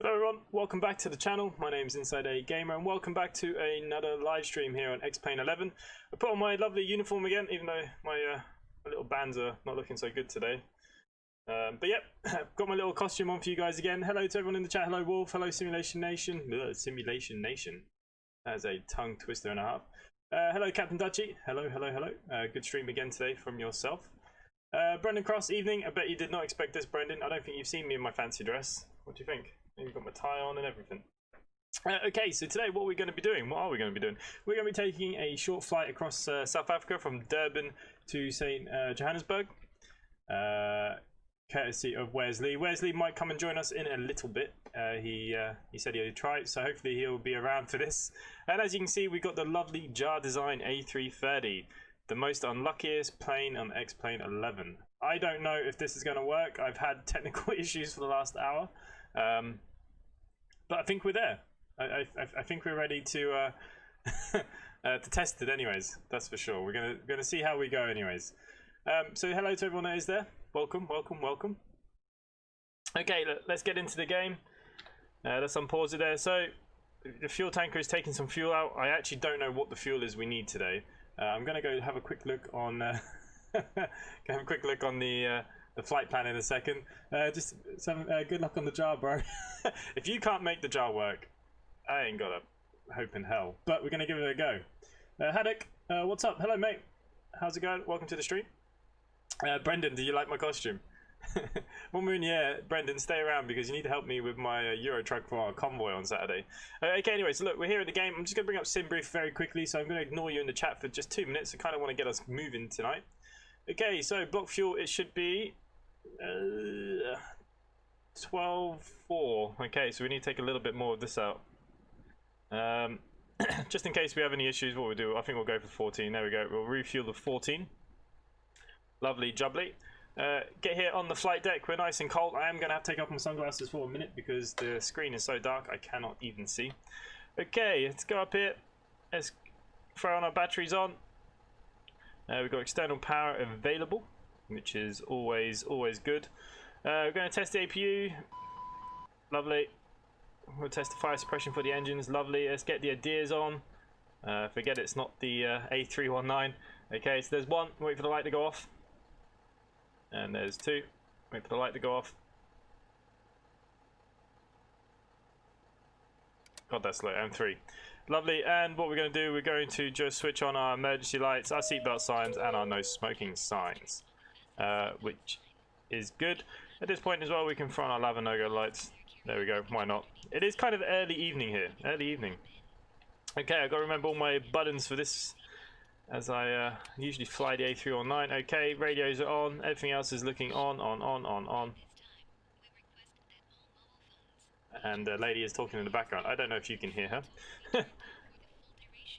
Hello everyone, welcome back to the channel. My name is Inside A Gamer and welcome back to another live stream here on X-Plane11. I put on my lovely uniform again, even though my little bands are not looking so good today. But yep, got my little costume on for you guys again. Hello to everyone in the chat. Hello Wolf, hello Simulation Nation. Simulation Nation. That's a tongue twister and a half. Hello Captain Dutchy. Hello. Good stream again today from yourself. Brendan Cross, evening. I bet you did not expect this, Brendan. I don't think you've seen me in my fancy dress. What do you think? You've got my tie on and everything. Okay, so today what we're going to be doing, what are we going to be doing? We're going to be taking a short flight across South Africa from Durban to St. Johannesburg, courtesy of Wesley. Wesley might come and join us in a little bit. He said he'd try, so hopefully he'll be around for this. And as you can see, we've got the lovely JarDesignA330, the most unluckiest plane on X-Plane11. I don't know if this is going to work. I've had technical issues for the last hour. But I think we're there. I think we're ready to test it anyways. That's for sure. We're gonna see how we go anyways. So hello to everyone that is there. Welcome. Okay, let's get into the game. Let's unpause it there. So the fuel tanker is taking some fuel out. I actually don't know what the fuel is we need today. I'm gonna go have a quick look on the flight plan in a second. Just some good luck on the jar, bro. If you can't make the jar work, I ain't got a hope in hell. But we're gonna give it a go. Haddock, what's up? Hello, mate. How's it going? Welcome to the stream. Brendan, do you like my costume? One moon, yeah. Brendan, stay around because you need to help me with my Euro truck for our convoy on Saturday. Okay, anyway, so look, we're here at the game. I'm just gonna bring up SimBrief very quickly, so I'm gonna ignore you in the chat for just 2 minutes. I kind of want to get us moving tonight. Okay, so block fuel, it should be 12.4. Okay, so we need to take a little bit more of this out. Just in case we have any issues, what we'll do, I think we'll go for 14. There we go. We'll refuel the 14. Lovely jubbly. Get here on the flight deck. We're nice and cold. I am going to have to take off my sunglasses for a minute because the screen is so dark I cannot even see. Okay, let's go up here. Let's throw on our batteries on. We've got external power available, which is always good. We're going to test the APU. Lovely. We'll test the fire suppression for the engines. Lovely. Let's get the ADIRs on. Forget it's not the A319. Okay, so there's one. Wait for the light to go off. And there's two. Wait for the light to go off. God, that's slow. And three. Lovely. And what we're going to do, we're going to just switch on our emergency lights, our seatbelt signs, and our no smoking signs, which is good. At this point as well, we can throw on our lava no-go lights. There we go. Why not? It is kind of early evening here. Early evening. Okay, I've got to remember all my buttons for this, as I usually fly the A319. Okay, radios are on. Everything else is looking on. And the lady is talking in the background. I don't know if you can hear her.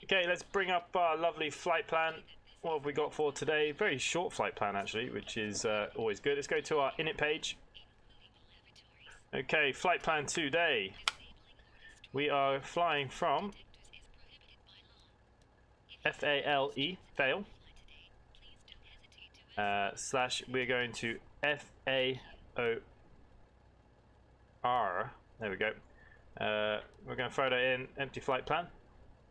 Okay, let's bring up our lovely flight plan. What have we got for today? Very short flight plan actually, which is always good. Let's go to our init page. Okay, flight plan today. We are flying from FALE, FALE, / we're going to FAOR. There we go. We're going to throw that in, empty flight plan.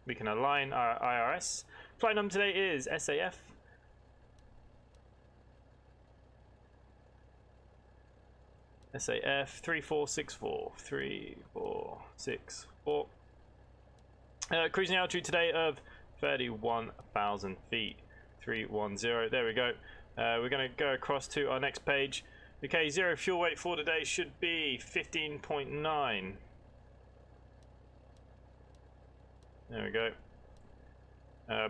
We can align our IRS. Flight number today is SAF. SAF 3464. 3464. Cruising altitude today of 31,000 feet. 310. There we go. We're going to go across to our next page. Okay, zero fuel weight for today should be 15.9. There we go.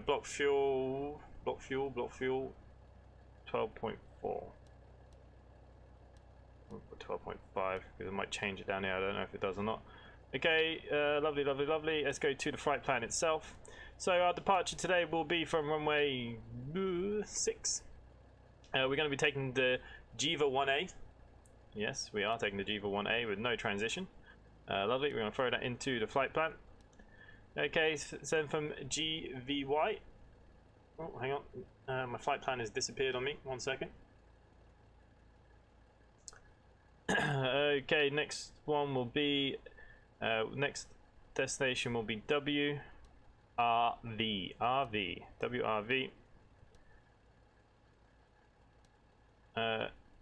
Block fuel 12.4. 12.5 because I might change it down here. I don't know if it does or not. Okay, lovely. Let's go to the flight plan itself. So our departure today will be from runway 6. We're going to be taking the Jiva 1A. Yes, we are taking the Jiva 1A with no transition. Lovely. We're going to throw that into the flight plan. Okay, send from GVY. Oh, hang on. My flight plan has disappeared on me. 1 second. Okay, next one will be Next destination will be WRV.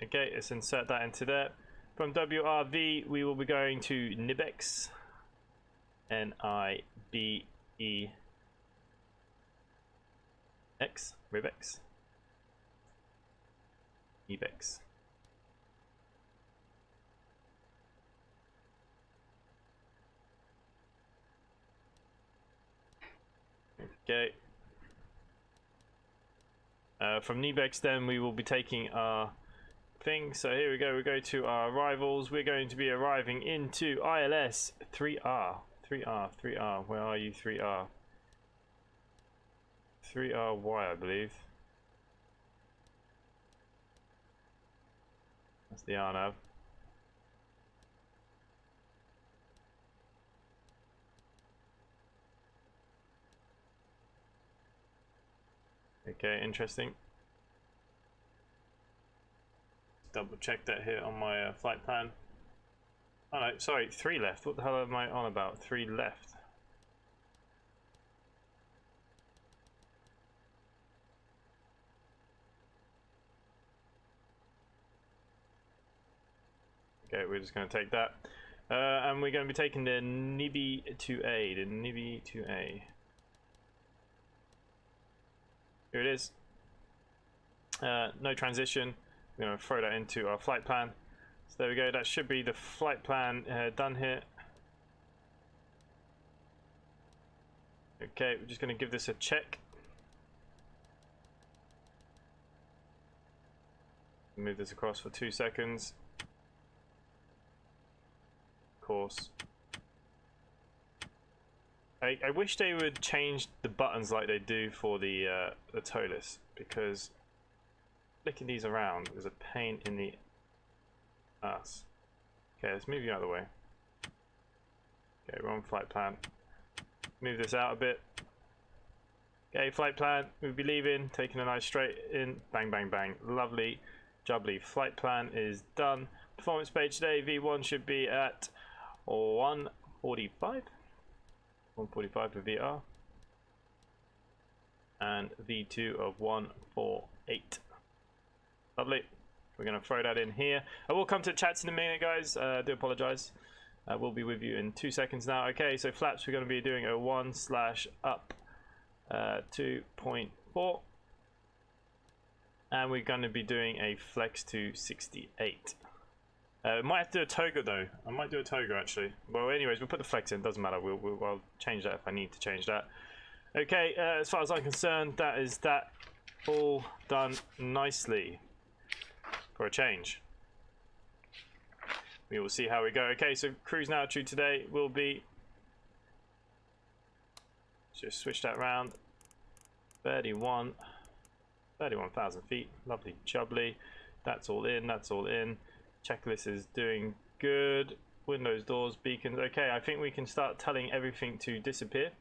Okay, let's insert that into there. From WRV, we will be going to Nibex. N-I-B-E-X. Ribex. Nibex. Okay. From Nibex, then we will be taking our thing. So here we go. We go to our arrivals. We're going to be arriving into ILS 3R. 3R. Where are you, 3R? 3RY, I believe. That's the R nav. Okay, interesting. Double check that here on my flight plan. Oh no, sorry, 3 left. What the hell am I on about? 3 left. Okay, we're just going to take that. And we're going to be taking the NIBI-2A. The NIBI-2A. Here it is. No transition. We're going to throw that into our flight plan. So there we go. That should be the flight plan done here. Okay, we're just going to give this a check. Move this across for 2 seconds. Of course. I wish they would change the buttons like they do for the TOLIS, because flicking these around is a pain in the ass. Okay, let's move you out of the way. Okay, we're on flight plan. Move this out a bit. Okay, flight plan. We'll be leaving, taking a nice straight in. Bang, bang, bang. Lovely, jubbly. Flight plan is done. Performance page today. V1 should be at 145. 145 for VR. And V2 of 148. Lovely. We're going to throw that in here. I will come to chats in a minute, guys. I do apologize. We'll be with you in 2 seconds now. Okay, so flaps, we're going to be doing a 1/up 2.4. And we're going to be doing a flex to 68. Might have to do a toga though. I might do a toga actually. Well, anyways, we'll put the flex in. Doesn't matter. I'll change that if I need to change that. Okay, as far as I'm concerned, that is that all done nicely. For a change, we will see how we go. Okay, so cruise altitude today will be, just switch that round, 31,000 feet. Lovely jubbly. That's all in. That's all in. Checklist is doing good. Windows, doors, beacons. Okay, I think we can start telling everything to disappear.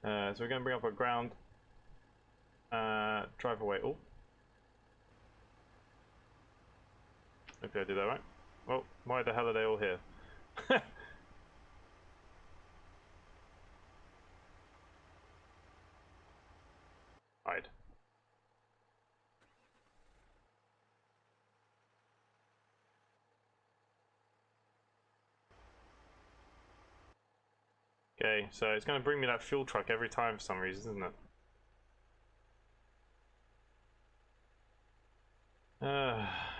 So we're going to bring up our ground. Drive away. Oh. Hopefully I did that right. Well, why the hell are they all here? Hide. Okay, so it's going to bring me that fuel truck every time for some reason, isn't it?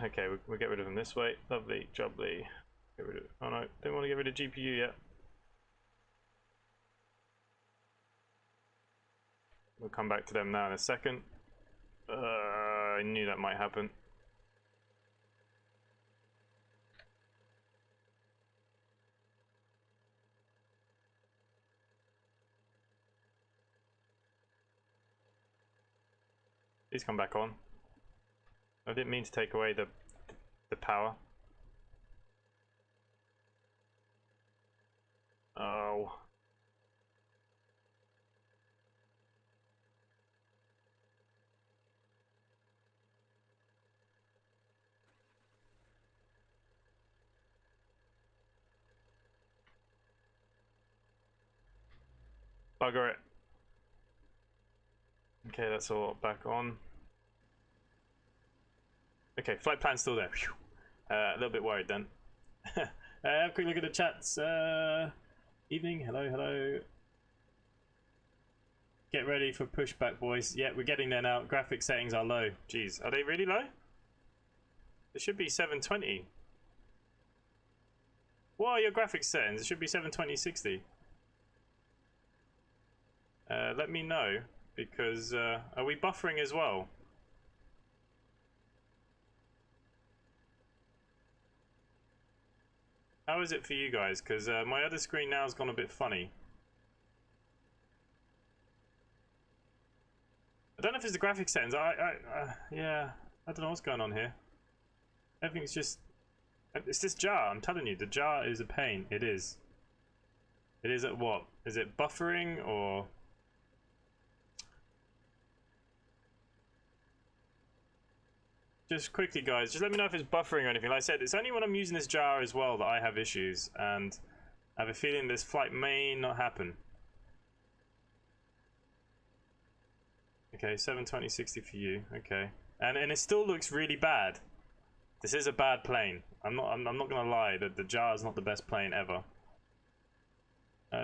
Okay, we'll get rid of them this way. Lovely, jubbly. Get rid of. Oh no, don't want to get rid of GPU yet. We'll come back to them now in a second. I knew that might happen. Please come back on. I didn't mean to take away the power. Oh. Bugger it. Okay, that's all back on. Okay, flight plan's still there. A little bit worried then. Have a quick look at the chats. Evening, hello, hello. Get ready for pushback, boys. Yeah, we're getting there now. Graphic settings are low. Jeez, are they really low? It should be 720. What are your graphics settings? It should be 720, 60. Let me know, because are we buffering as well? How is it for you guys? Because my other screen now has gone a bit funny. I don't know if it's the graphics settings. Yeah, I don't know what's going on here. Everything's just... It's this jar, I'm telling you. The jar is a pain. It is. It is at what? Is it buffering or... Just quickly, guys, just let me know if it's buffering or anything. Like I said, it's only when I'm using this jar as well that I have issues, and I have a feeling this flight may not happen. Okay, 720, 60 for you. Okay, and it still looks really bad. This is a bad plane. I'm not gonna lie. The jar is not the best plane ever.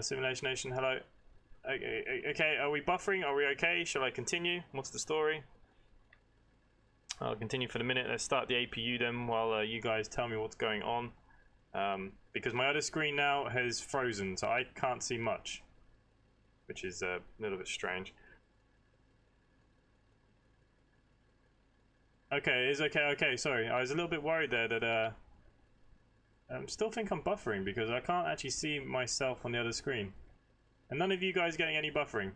Simulation Nation, hello. Okay, are we buffering? Are we okay? Shall I continue? What's the story? I'll continue for the minute. Let's start the APU then while you guys tell me what's going on. Because my other screen now has frozen, so I can't see much, which is a little bit strange. Okay, it's okay, okay, sorry. I was a little bit worried there that I still think I'm buffering because I can't actually see myself on the other screen. And none of you guys getting any buffering.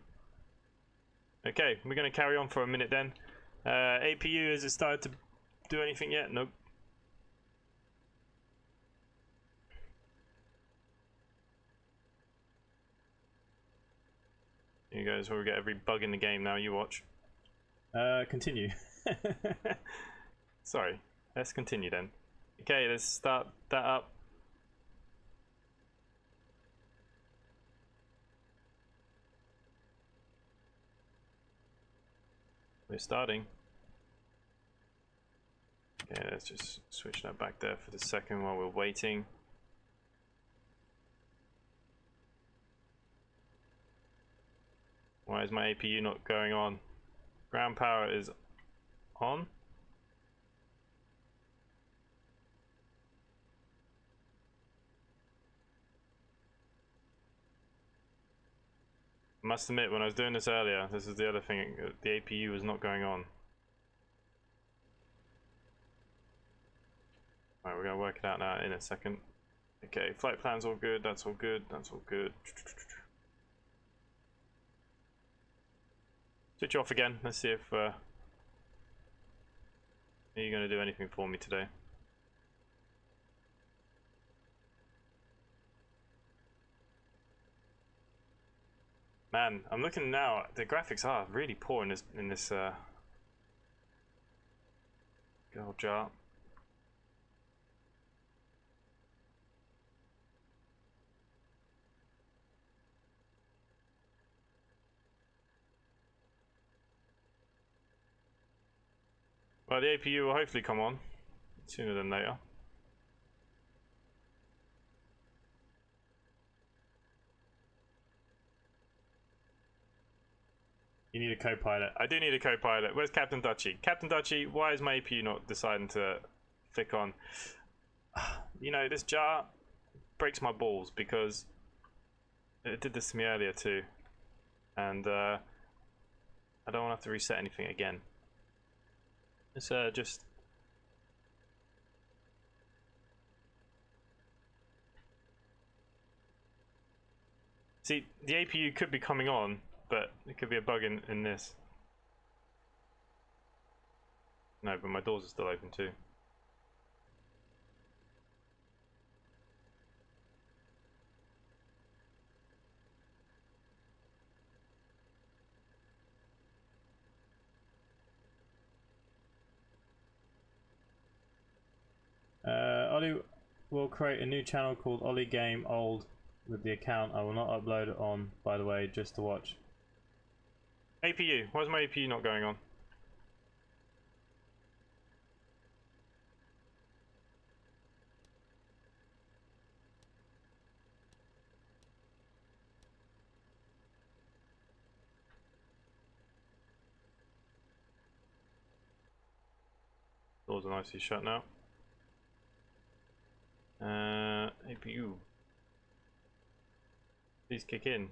Okay, we're going to carry on for a minute then. APU, has it started to do anything yet? Nope. You guys will get every bug in the game now, you watch. Continue. Sorry, let's continue then. Okay, let's start that up. We're starting. Okay, let's just switch that back there for the second while we're waiting. Why is my APU not going on? Ground power is on. I must admit, when I was doing this earlier, this is the other thing, the APU was not going on. Alright, we're going to work it out now in a second. Okay, flight plan's all good, that's all good, that's all good. Switch off again, let's see if are you going to do anything for me today? Man, I'm looking now, the graphics are really poor in this good old jar. Well, the APU will hopefully come on sooner than later. You need a co-pilot. I do need a co-pilot. Where's Captain Dutchy? Captain Dutchy, why is my APU not deciding to flick on? You know, this jar breaks my balls because it did this to me earlier too. And I don't want to have to reset anything again. It's just... See, the APU could be coming on, but it could be a bug in this. No, but my doors are still open too. Ollie will create a new channel called Ollie Game Old with the account. I will not upload it on, by the way, just to watch. APU. Why is my APU not going on? Doors are nicely shut now. APU. Please kick in.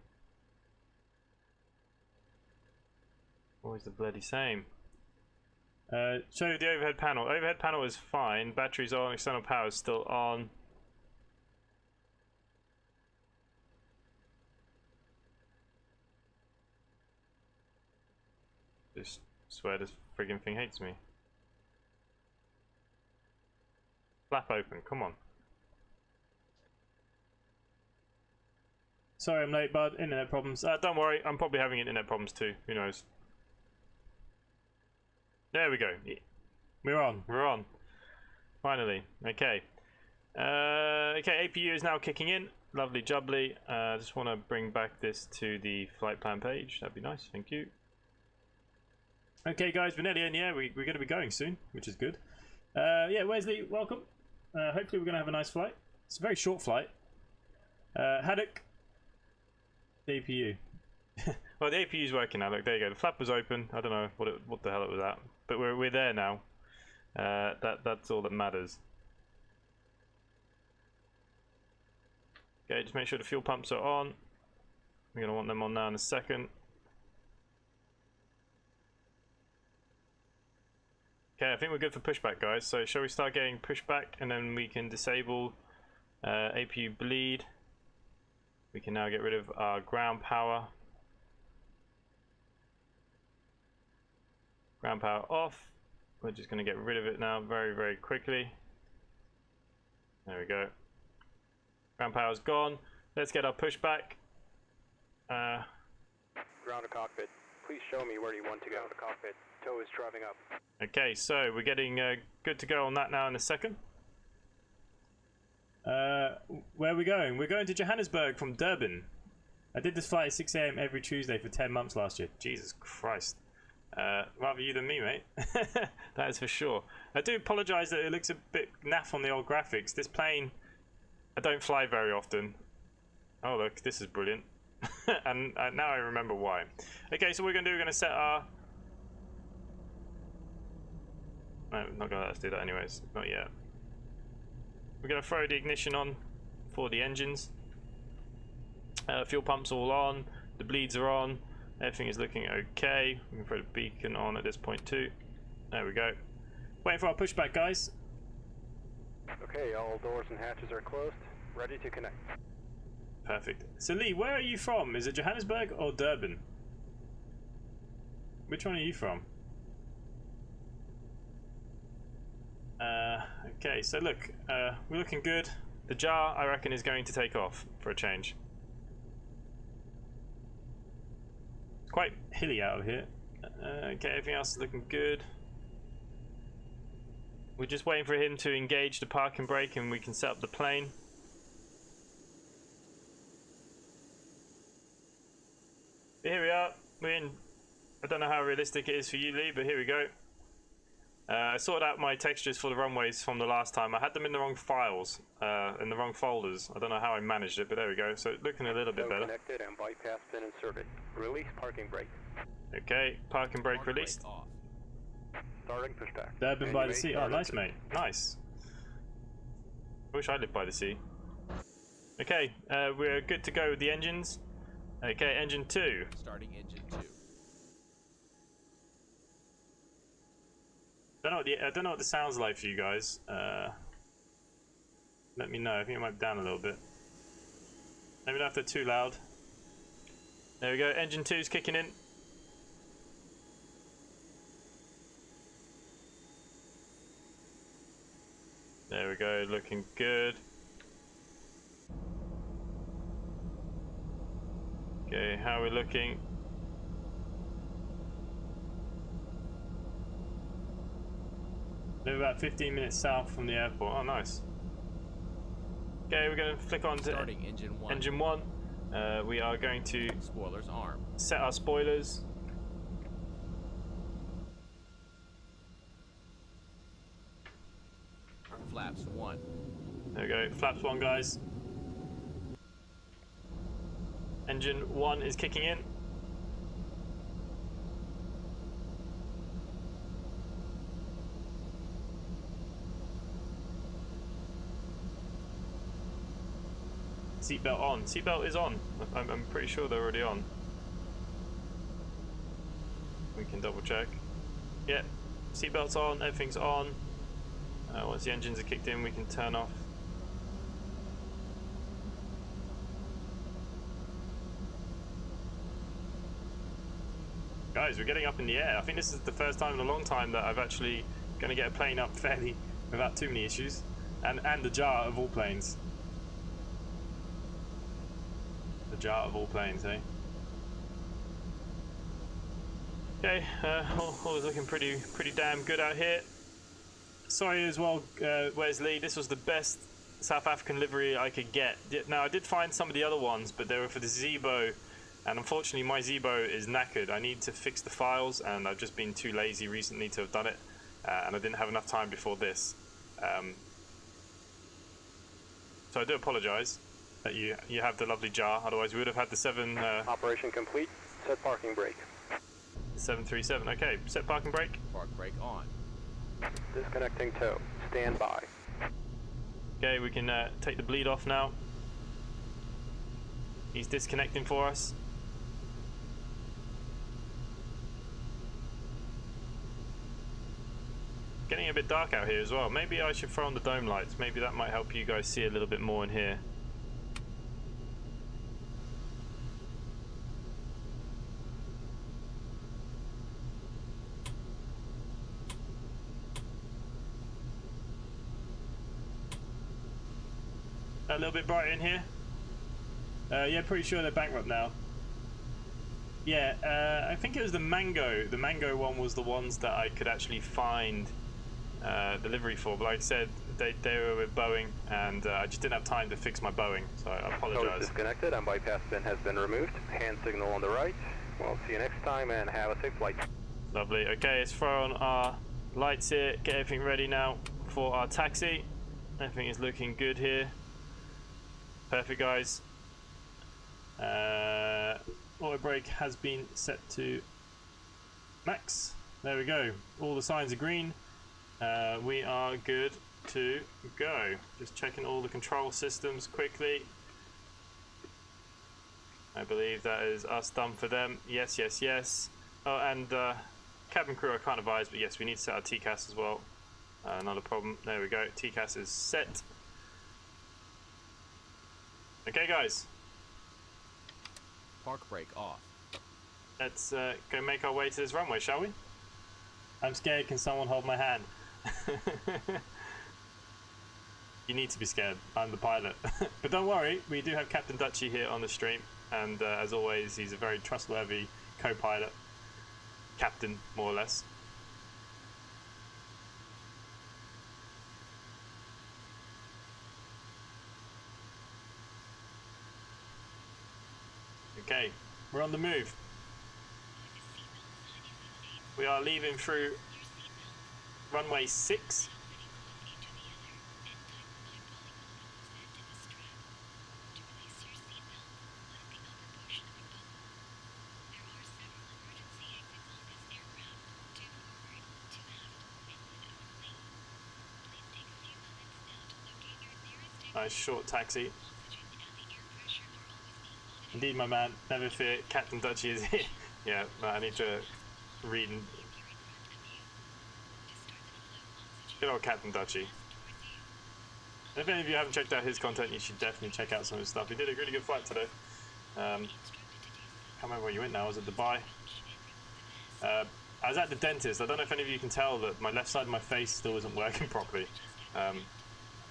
Always the bloody same. Show the overhead panel. Overhead panel is fine. Batteries on. External power is still on. Just swear this friggin' thing hates me. Flap open. Come on. Sorry I'm late, bud. Internet problems. Don't worry. I'm probably having internet problems too. Who knows? There we go. We're on. We're on. Finally. Okay. Okay, APU is now kicking in. Lovely jubbly. Just want to bring back this to the flight plan page. That'd be nice. Thank you. Okay, guys, we're nearly in. Yeah, we're going to be going soon, which is good. Yeah, Wesley, welcome. Hopefully we're going to have a nice flight. It's a very short flight. Haddock. The APU. Well, the APU is working now. Look, there you go. The flap was open. I don't know what the hell it was at, but we're there now. That's all that matters. Okay, just make sure the fuel pumps are on. We're gonna want them on now in a second. Okay, I think we're good for pushback, guys. So shall we start getting pushback, and then we can disable APU bleed. We can now get rid of our ground power. Ground power off. We're just going to get rid of it now very, very quickly. There we go. Ground power's gone. Let's get our pushback. Ground to cockpit. Please show me where you want to go. To cockpit. Tow is driving up. Okay, so we're getting good to go on that now in a second. Where are we going? We're going to Johannesburg from Durban. I did this flight at 6 AM every Tuesday for 10 months last year. Jesus Christ. Rather you than me, mate. That is for sure. I do apologise that it looks a bit naff on the old graphics. This plane, I don't fly very often. Oh look, this is brilliant. And now I remember why. Okay, so what we're going to do, we're going to set our... No, not going to let us do that anyways. Not yet. We're going to throw the ignition on for the engines. Fuel pumps all on. The bleeds are on. Everything is looking okay. We can throw the beacon on at this point too. There we go. Waiting for our pushback, guys. Okay, all doors and hatches are closed. Ready to connect. Perfect. So Lee, where are you from? Is it Johannesburg or Durban? Which one are you from? Okay, so look, we're looking good. The jar, I reckon, is going to take off for a change. It's quite hilly out of here. Okay, everything else is looking good. We're just waiting for him to engage the park and brake and we can set up the plane. But here we are. We're in. I don't know how realistic it is for you, Lee, but here we go. I sorted out my textures for the runways from the last time. I had them in the wrong files, in the wrong folders. I don't know how I managed it, but there we go. So looking a little bit better. Connected and bypass pin inserted. Release parking brake. Okay, parking brake released. Starting pushback. Durban by the sea. Oh, nice, mate. Nice. I wish I lived by the sea. Okay, we're good to go with the engines. Okay, engine 2. Starting engine 2. I don't know what this sounds like for you guys. Let me know. I think it might be down a little bit. Let me know if they're too loud. There we go. Engine 2's kicking in. There we go. Looking good. Okay, how are we looking? We're about 15 minutes south from the airport. Oh, nice. Okay, we're going to flick on to starting engine 1. Engine 1. We are going to Spoilers armed. set our spoilers. Flaps 1. There we go, flaps 1, guys. Engine 1 is kicking in. Seatbelt on. Seatbelt is on. I'm pretty sure they're already on. We can double check. Yeah, seatbelt's on, everything's on. Once the engines are kicked in, we can turn off. Guys, we're getting up in the air. I think this is the first time in a long time that I've actually going to get a plane up fairly without too many issues. And the jar of all planes. The jar of all planes, eh? Okay, all is looking pretty damn good out here. Sorry as well, Wesley, this was the best South African livery I could get. Now, I did find some of the other ones, but they were for the Zebo, and unfortunately my Zebo is knackered. I need to fix the files, and I've just been too lazy recently to have done it, and I didn't have enough time before this. So I do apologise that you have the lovely jar, otherwise we would have had the 7... Operation complete. Set parking brake. 737, okay, set parking brake. Park brake on. Disconnecting tow. Stand by. Okay, we can take the bleed off now. He's disconnecting for us. Getting a bit dark out here as well. Maybe I should throw on the dome lights. Maybe that might help you guys see a little bit more in here. A little bit brighter in here. Yeah, pretty sure they're bankrupt now. Yeah, I think it was the Mango. The Mango one was the ones that I could actually find delivery for. But like I said, they were with Boeing, and I just didn't have time to fix my Boeing, so I apologize. Disconnected and bypass bin has been removed. Hand signal on the right. We'll see you next time and have a safe flight. Lovely. Okay, let's throw on our lights here. Get everything ready now for our taxi. Everything is looking good here. Perfect, guys. Auto brake has been set to max. There we go. All the signs are green. We are good to go. Just checking all the control systems quickly. I believe that is us done for them. Yes, yes, yes. Oh, and cabin crew I can't advise, but yes, we need to set our TCAS as well. Not a problem. There we go. TCAS is set. Okay, guys. Park brake off. Let's go make our way to this runway, shall we? I'm scared. Can someone hold my hand? You need to be scared. I'm the pilot. But don't worry, we do have Captain Dutchy here on the stream, and as always, he's a very trustworthy co-pilot. Captain, more or less. Okay, we're on the move. We are leaving through runway 6. Nice short taxi. Indeed, my man. Never fear, Captain Dutchy is here. Yeah, I need to read and... Good old Captain Dutchy. If any of you haven't checked out his content, you should definitely check out some of his stuff. He did a really good flight today. Can't remember where you went now. Was it Dubai? I was at the dentist. I don't know if any of you can tell that my left side of my face still isn't working properly. I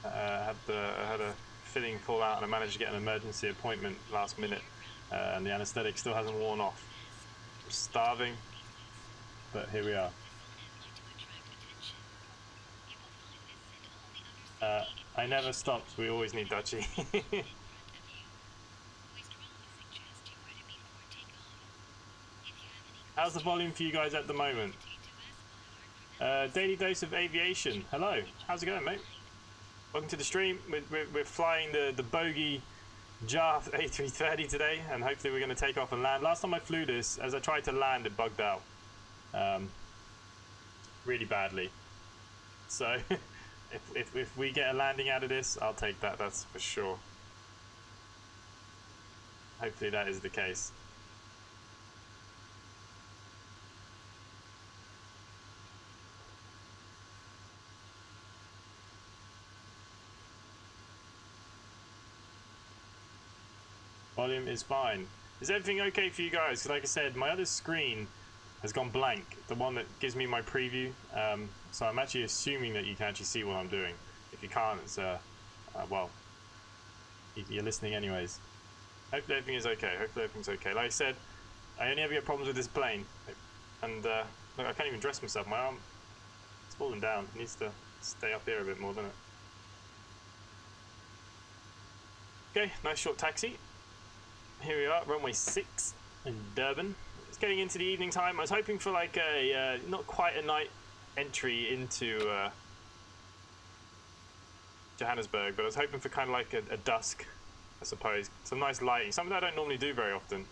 had a filling fall out and I managed to get an emergency appointment last minute, and the anaesthetic still hasn't worn off. I'm starving, but here we are. I I never stopped. We always need Dutchie. How's the volume for you guys at the moment? Daily Dose of Aviation. Hello. How's it going, mate? Welcome to the stream. We're flying the bogey JarDesignA330 today, and hopefully we're going to take off and land. Last time I flew this, as I tried to land, it bugged out really badly. So if we get a landing out of this, I'll take that. That's for sure. Hopefully that is the case. Volume is fine. Is everything okay for you guys? Because like I said, my other screen has gone blank, the one that gives me my preview. So I'm actually assuming that you can actually see what I'm doing. If you can't, it's well, you're listening anyways. Hopefully everything is okay. Hopefully everything's okay. Like I said, I only ever get problems with this plane, and look, I can't even dress myself. My arm, it's falling down. It needs to stay up here a bit more, doesn't it? Okay, nice short taxi. Here we are, runway 6 in Durban. It's getting into the evening time. I was hoping for like a not quite a night entry into Johannesburg, but I was hoping for kind of like a dusk, I suppose. Some nice lighting, something I don't normally do very often.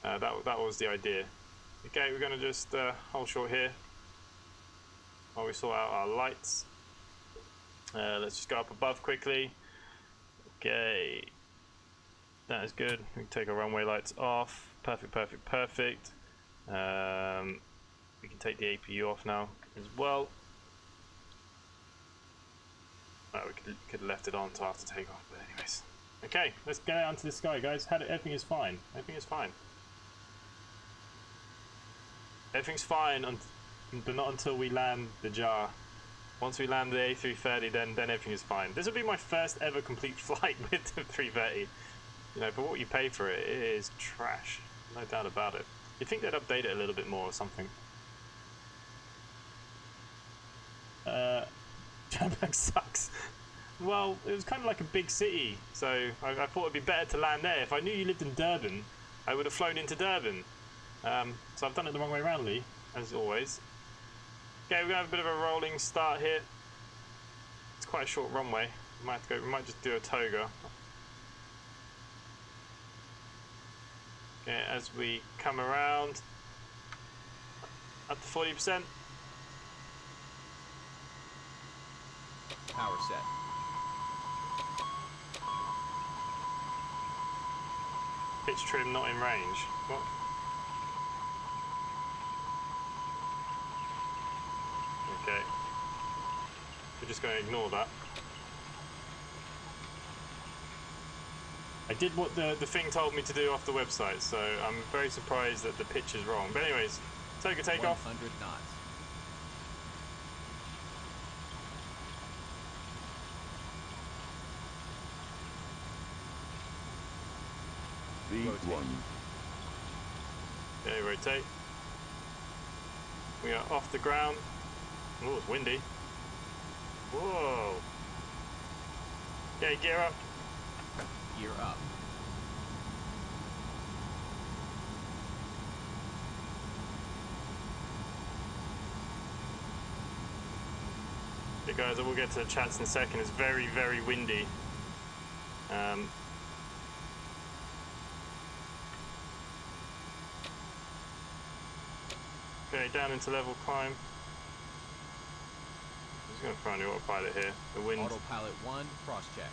That was the idea. Okay, we're going to just hold short here while we sort out our lights. Let's just go up above quickly. Okay. That is good. We can take our runway lights off. Perfect, perfect, perfect. We can take the APU off now as well. We could have left it on until after takeoff, but anyways. Okay, let's get out into the sky, guys. Everything is fine. Everything is fine. Everything's fine, but not until we land the Jar. Once we land the A330, then everything is fine. This will be my first ever complete flight with the 330. You know, for what you pay for it, it is trash. No doubt about it. You'd think they'd update it a little bit more or something. Johannesburg sucks. Well, it was kind of like a big city, so I thought it'd be better to land there. If I knew you lived in Durban, I would have flown into Durban. So I've done it the wrong way around, Lee, as always. Okay, we're going to have a bit of a rolling start here. It's quite a short runway. We might just do a toga. Okay, as we come around up to 40%. Power set. Pitch trim not in range. What? Okay. We're just going to ignore that. I did what the thing told me to do off the website, so I'm very surprised that the pitch is wrong. But anyways, toga takeoff. 100 knots. V1. Okay, rotate. We are off the ground. Oh, it's windy. Whoa. Okay, gear up. Gear up. Okay, guys, I will get to the chats in a second. It's very, very windy. Okay, down into level climb. I'm just going to find the autopilot here. The wind. Autopilot 1, cross check.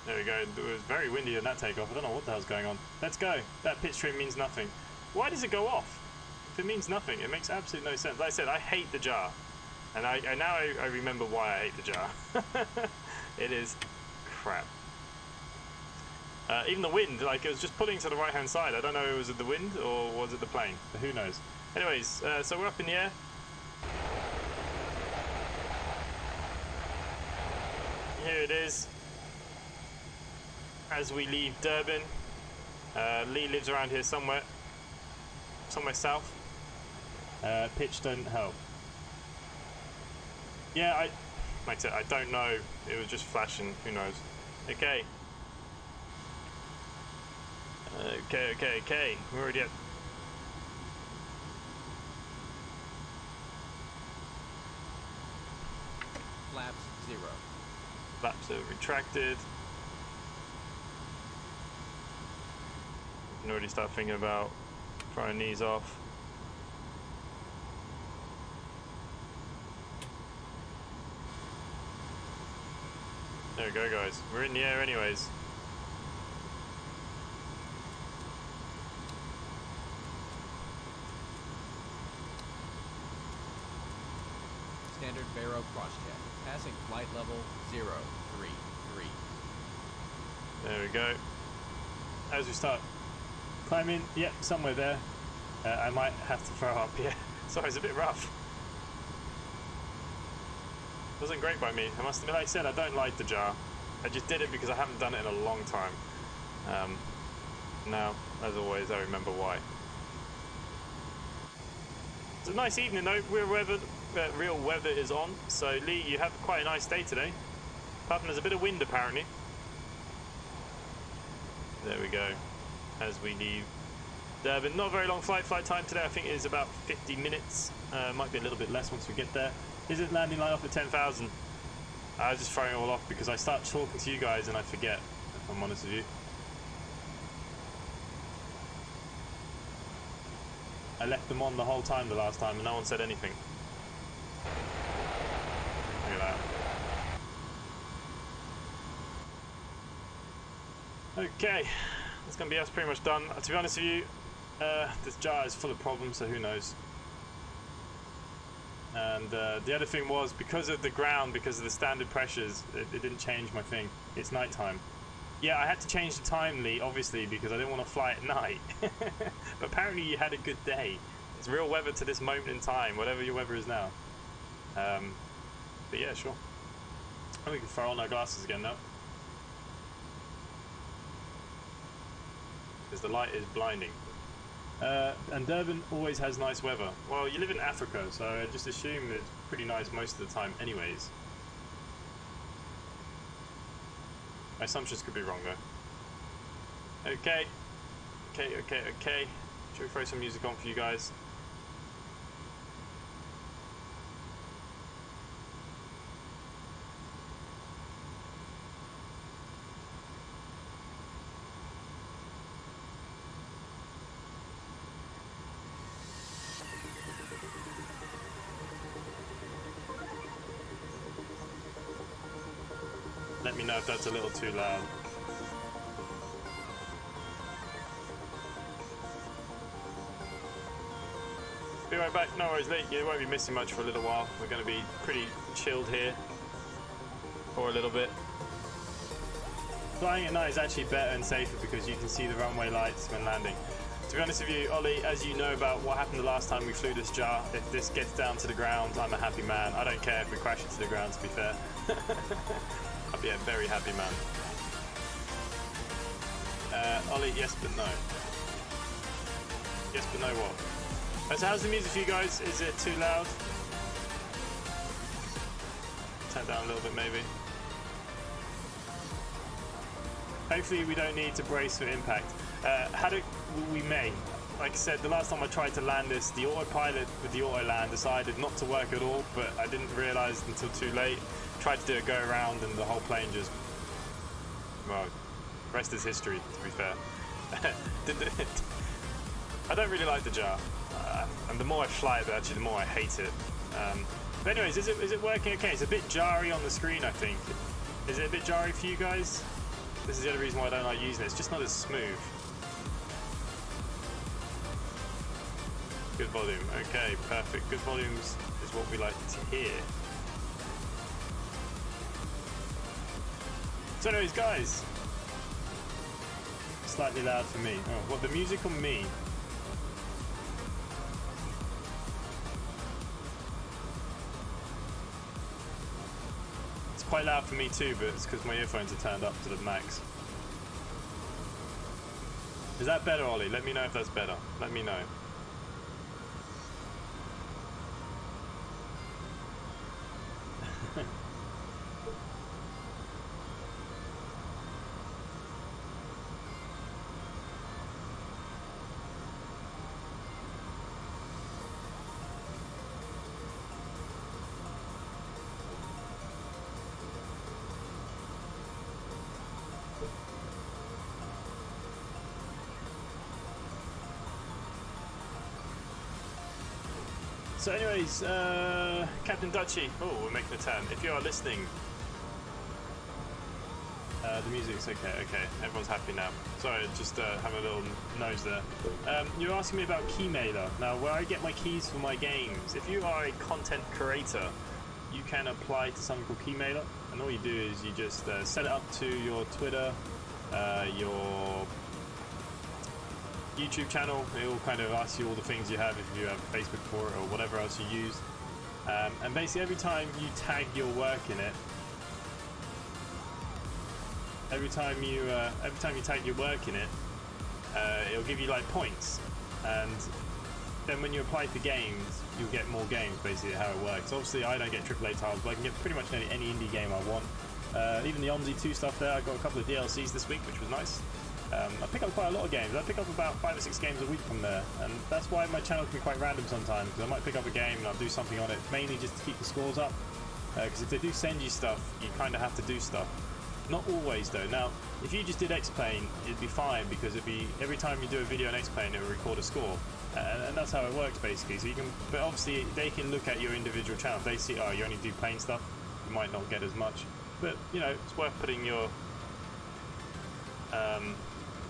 There we go. It was very windy on that takeoff. I don't know what the hell's going on. Let's go. That pitch trim means nothing. Why does it go off? If it means nothing, it makes absolutely no sense. Like I said, I hate the jar. And now I remember why I hate the jar. It is crap. Even the wind, like it was just pulling to the right hand side. I don't know if it was the wind or was it the plane. But who knows. Anyways, so we're up in the air. Here it is. As we leave Durban. Lee lives around here somewhere south. Pitch don't help. Yeah, like I said, I don't know. It was just flashing. Who knows? Okay. Okay. We're already at... Flaps 0. Flaps are retracted. You can already start thinking about throwing these off. There we go, guys. We're in the air anyways. Standard Barrow cross-check. Passing flight level 033. There we go. As we start climbing, yep, somewhere there. I might have to throw up, yeah. Sorry, it's a bit rough. Wasn't great by me. I must admit, like I said, I don't like the jar. I just did it because I haven't done it in a long time. Now, as always, I remember why. It's a nice evening though. Real weather is on. So Lee, you have quite a nice day today. Apart from there's a bit of wind apparently. There we go. As we leave Durban. Not a very long flight time today. I think it is about 50 minutes. Might be a little bit less once we get there. Is it landing line off at 10,000? I was just throwing it all off because I start talking to you guys and I forget, if I'm honest with you. I left them on the whole time the last time and no one said anything. Look at that. Okay, that's going to be us pretty much done. To be honest with you, this jar is full of problems, so who knows. And the other thing was, because of the ground, because of the standard pressures, it didn't change my thing. It's night time. Yeah, I had to change the time, Lee, obviously, because I didn't want to fly at night. But apparently you had a good day. It's real weather to this moment in time, whatever your weather is now. But yeah, sure. And we can throw on our glasses again now. Because the light is blinding. And Durban always has nice weather. Well, you live in Africa, so I just assume it's pretty nice most of the time anyways. My assumptions could be wrong though. Okay. Should we throw some music on for you guys? Let me know if that's a little too loud. Be right back. No worries, Lee. You won't be missing much for a little while. We're going to be pretty chilled here for a little bit. Flying at night is actually better and safer because you can see the runway lights when landing. To be honest with you, Ollie, as you know about what happened the last time we flew this jar, if this gets down to the ground, I'm a happy man. I don't care if we crash into the ground, to be fair. I'll be a very happy man. Ollie, yes but no. Yes but no what? So how's the music for you guys? Is it too loud? Turn it down a little bit maybe. Hopefully we don't need to brace for impact. We may. Like I said, the last time I tried to land this, the autopilot with the auto land decided not to work at all, but I didn't realise until too late. Tried to do a go around and the whole plane just, well, rest is history, to be fair. I don't really like the jar, and the more I fly it, actually the more I hate it. But anyways, is it working okay? It's a bit jarry on the screen, I think. Is it a bit jarry for you guys? This is the other reason why I don't like using it. It's just not as smooth. Good volume. Okay, perfect. Good volumes is what we like to hear. So anyways, guys. Slightly loud for me. Oh, what, the music on me? It's quite loud for me too, but it's because my earphones are turned up to the max. Is that better, Ollie? Let me know if that's better. Let me know. So anyways, Captain Dutchy. Oh, we're making a turn. If you are listening, the music's okay. Okay, everyone's happy now. Sorry, just have a little nose there. You're asking me about Keymailer. Now, where I get my keys for my games. If you are a content creator, you can apply to something called Keymailer, and all you do is you just set it up to your Twitter, your YouTube channel. It will kind of ask you all the things you have if you have Facebook for it or whatever else you use. And basically every time you tag your work in it, every time you tag your work in it, it'll give you like points, and then when you apply for games, you'll get more games. Basically, how it works. Obviously, I don't get AAA titles, but I can get pretty much any indie game I want. Even the OMSI 2 stuff there. I got a couple of DLCs this week, which was nice. I pick up quite a lot of games. I pick up about 5 or 6 games a week from there, and that's why my channel can be quite random sometimes, because I might pick up a game and I'll do something on it, mainly just to keep the scores up, because if they do send you stuff, you kind of have to do stuff. Not always though. Now, if you just did X-Plane, it'd be fine, because it'd be every time you do a video on X-Plane, it will record a score, and that's how it works basically. So you can, but obviously they can look at your individual channel. If they see, oh, you only do plane stuff, you might not get as much. But you know, it's worth putting your,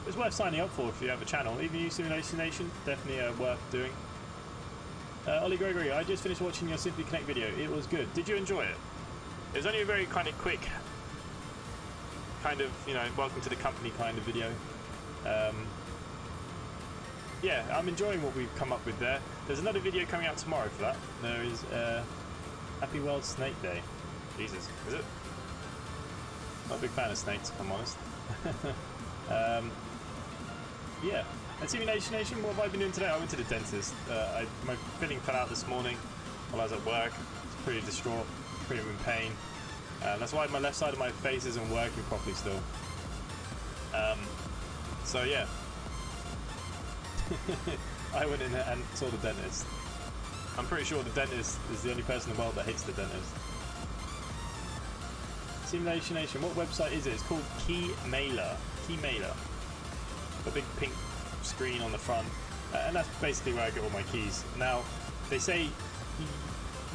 it's worth signing up for if you have a channel. Even you, Simulation Nation, definitely worth doing. Ollie Gregory, I just finished watching your Simply Connect video. It was good. Did you enjoy it? It was only a very kind of quick, kind of, you know, welcome to the company kind of video. Yeah, I'm enjoying what we've come up with there. There's another video coming out tomorrow for that. There is Happy World Snake Day. Jesus, is it? Not a big fan of snakes, if I'm honest. Yeah. And Simulation Nation, what have I been doing today? I went to the dentist. My filling fell out this morning while I was at work. I was pretty distraught, pretty in pain. That's why my left side of my face isn't working properly still. So yeah. I went in there and saw the dentist. I'm pretty sure the dentist is the only person in the world that hates the dentist. Simulation Nation, what website is it? It's called Keymailer. Keymailer. A big pink screen on the front, and that's basically where I get all my keys. Now, they say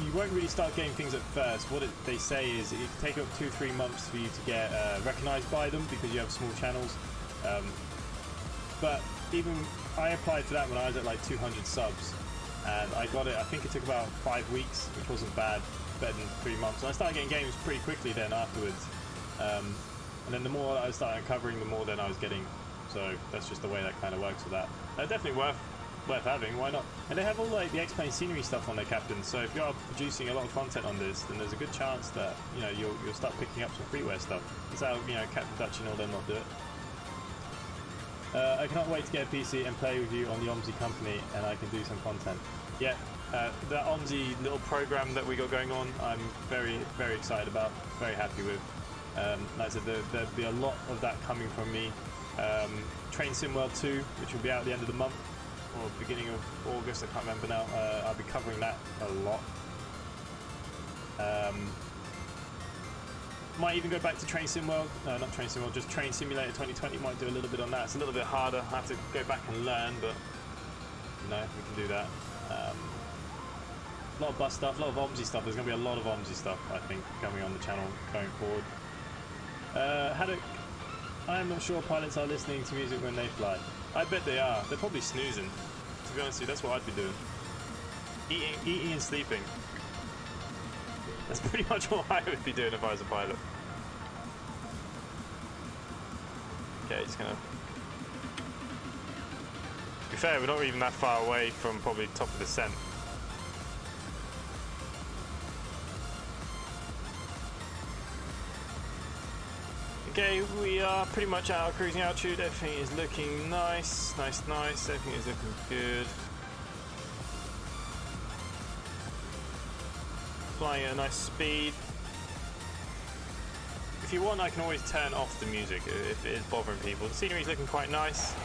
you won't really start getting things at first. What they say is it can take up 2-3 months for you to get recognized by them, because you have small channels. But even I applied for that when I was at like 200 subs, and I got it. I think it took about 5 weeks, which wasn't bad, better than 3 months. And I started getting games pretty quickly then afterwards. And then the more I started uncovering, the more then I was getting. So that's just the way that kind of works with that. Definitely worth having. Why not? And they have all like the X-Plane scenery stuff on their Captain. So if you are producing a lot of content on this, then there's a good chance that, you know, you'll start picking up some freeware stuff. That's how, you know, Captain Dutch and all them not do it. I cannot wait to get a PC and play with you on the OMSI company, and I can do some content. Yeah, that OMSI little program that we got going on, I'm very, very excited about. Very happy with. Like I said, there'll be a lot of that coming from me. Train Sim World 2, which will be out at the end of the month, or beginning of August, I can't remember now. I'll be covering that a lot. Might even go back to Train Sim World. No, not Train Sim World, just Train Simulator 2020. Might do a little bit on that. It's a little bit harder. I have to go back and learn, but no, we can do that. A lot of bus stuff, a lot of OMSI stuff. There's going to be a lot of OMSI stuff, I think, coming on the channel going forward. Haddock, I am not sure pilots are listening to music when they fly. I bet they are. They're probably snoozing. To be honest with you, that's what I'd be doing. Eating and sleeping. That's pretty much what I would be doing if I was a pilot. Okay, just gonna... To be fair, we're not even that far away from probably top of the descent. Okay, we are pretty much at our cruising altitude. Everything is looking nice. Everything is looking good. Flying at a nice speed. If you want, I can always turn off the music if it is bothering people. The scenery is looking quite nice.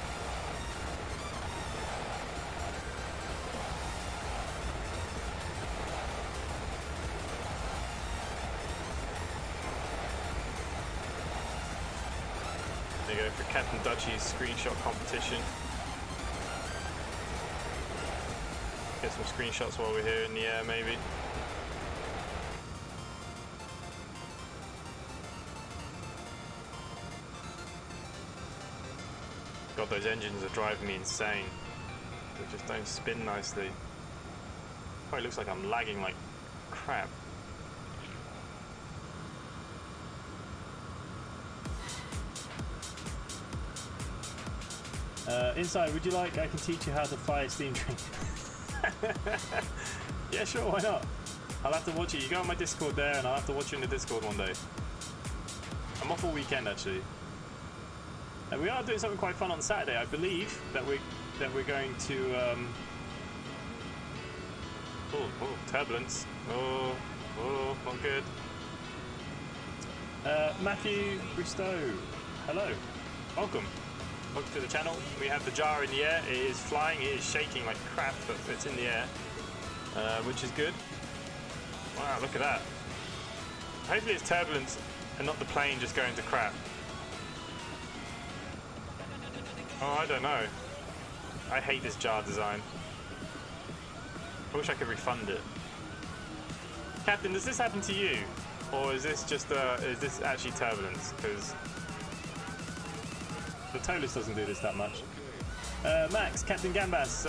There you go for Captain Dutchy's screenshot competition. Get some screenshots while we're here in the air, maybe. God, those engines are driving me insane. They just don't spin nicely. Probably looks like I'm lagging like crap. Inside, would you like I can teach you how to fire steam train? Yeah, sure, why not? I'll have to watch it. You go on my Discord there and I'll have to watch you in the Discord one day. I'm off all weekend actually. And we are doing something quite fun on Saturday. I believe that we're going to oh, turbulence. Oh, not good. Matthew Bristow, hello. Welcome to the channel. We have the jar in the air. It is flying, it is shaking like crap, but it's in the air, which is good. Wow, look at that. Hopefully it's turbulence and not the plane just going to crap. Oh, I don't know. I hate this jar design. I wish I could refund it. Captain, does this happen to you? Or is this just, is this actually turbulence? Because the Tolus doesn't do this that much. Max, Captain Gambas,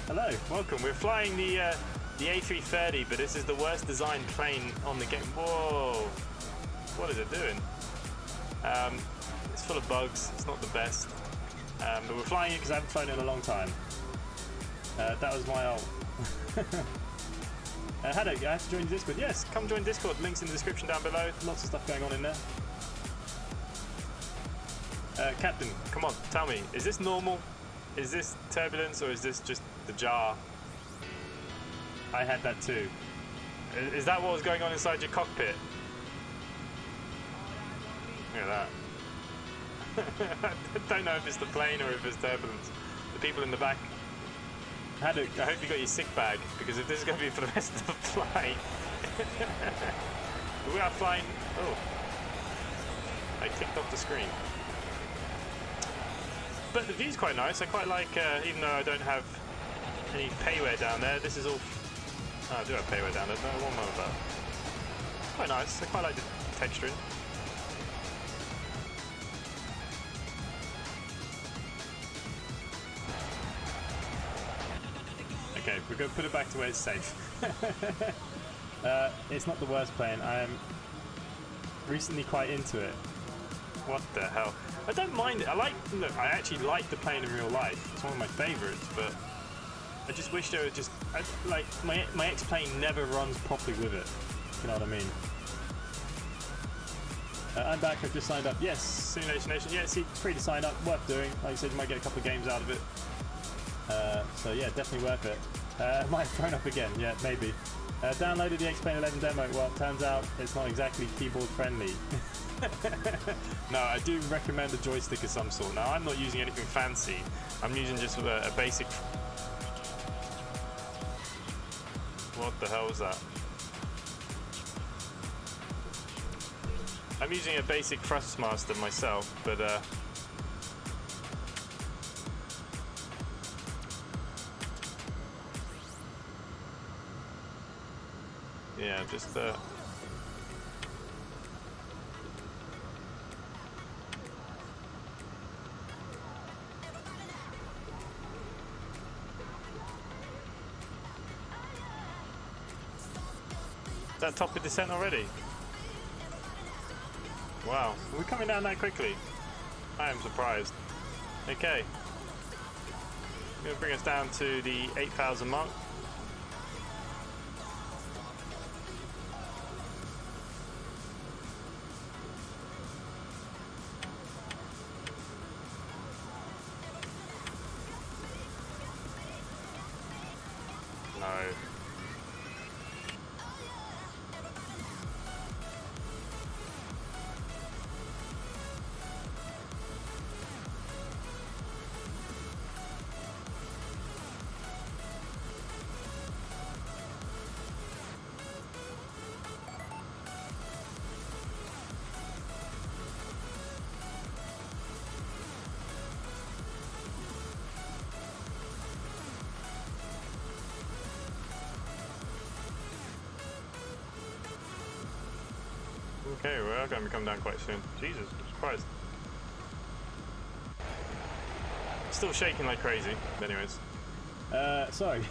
hello, welcome. We're flying the A330, but this is the worst designed plane on the game. Whoa, what is it doing? It's full of bugs, it's not the best. But we're flying it because I haven't flown it in a long time. That was my ult. Haddock, I have to join the Discord. Yes, come join Discord, links in the description down below. Lots of stuff going on in there. Captain, come on, tell me, is this normal? Is this turbulence or is this just the jar? I had that too. Is that what was going on inside your cockpit? Look at that. I don't know if it's the plane or if it's turbulence. The people in the back. Haddock, I hope you got your sick bag, because if this is going to be for the rest of the flight. We are flying. Oh. I clicked off the screen. But the view's quite nice. I quite like, even though I don't have any payware down there, this is all... Oh, I do have payware down there, no, one moment about. Quite nice. I quite like the texturing. Okay, we're going to put it back to where it's safe. It's not the worst plane. I am recently quite into it. What the hell? I don't mind it. Look, I actually like the plane in real life. It's one of my favourites, but I just wish there was just... like, my X-Plane never runs properly with it. You know what I mean? I'm back. I've just signed up. Yes, Simulation Nation. Yeah, see, free to sign up. Worth doing. Like I said, you might get a couple of games out of it. So yeah, definitely worth it. Might have thrown up again. Yeah, maybe. Downloaded the X-Plane11 demo. Well, turns out it's not exactly keyboard friendly. No, I do recommend a joystick of some sort. Now, I'm not using anything fancy. I'm using just a basic... What the hell was that? I'm using a basic Thrustmaster myself, but yeah, just Is that top of descent already? Wow, are we coming down that quickly? I am surprised. Okay. Going to bring us down to the 8,000 mark. No. Okay, we are going to come down quite soon. Jesus Christ. Still shaking like crazy. But anyways. Sorry.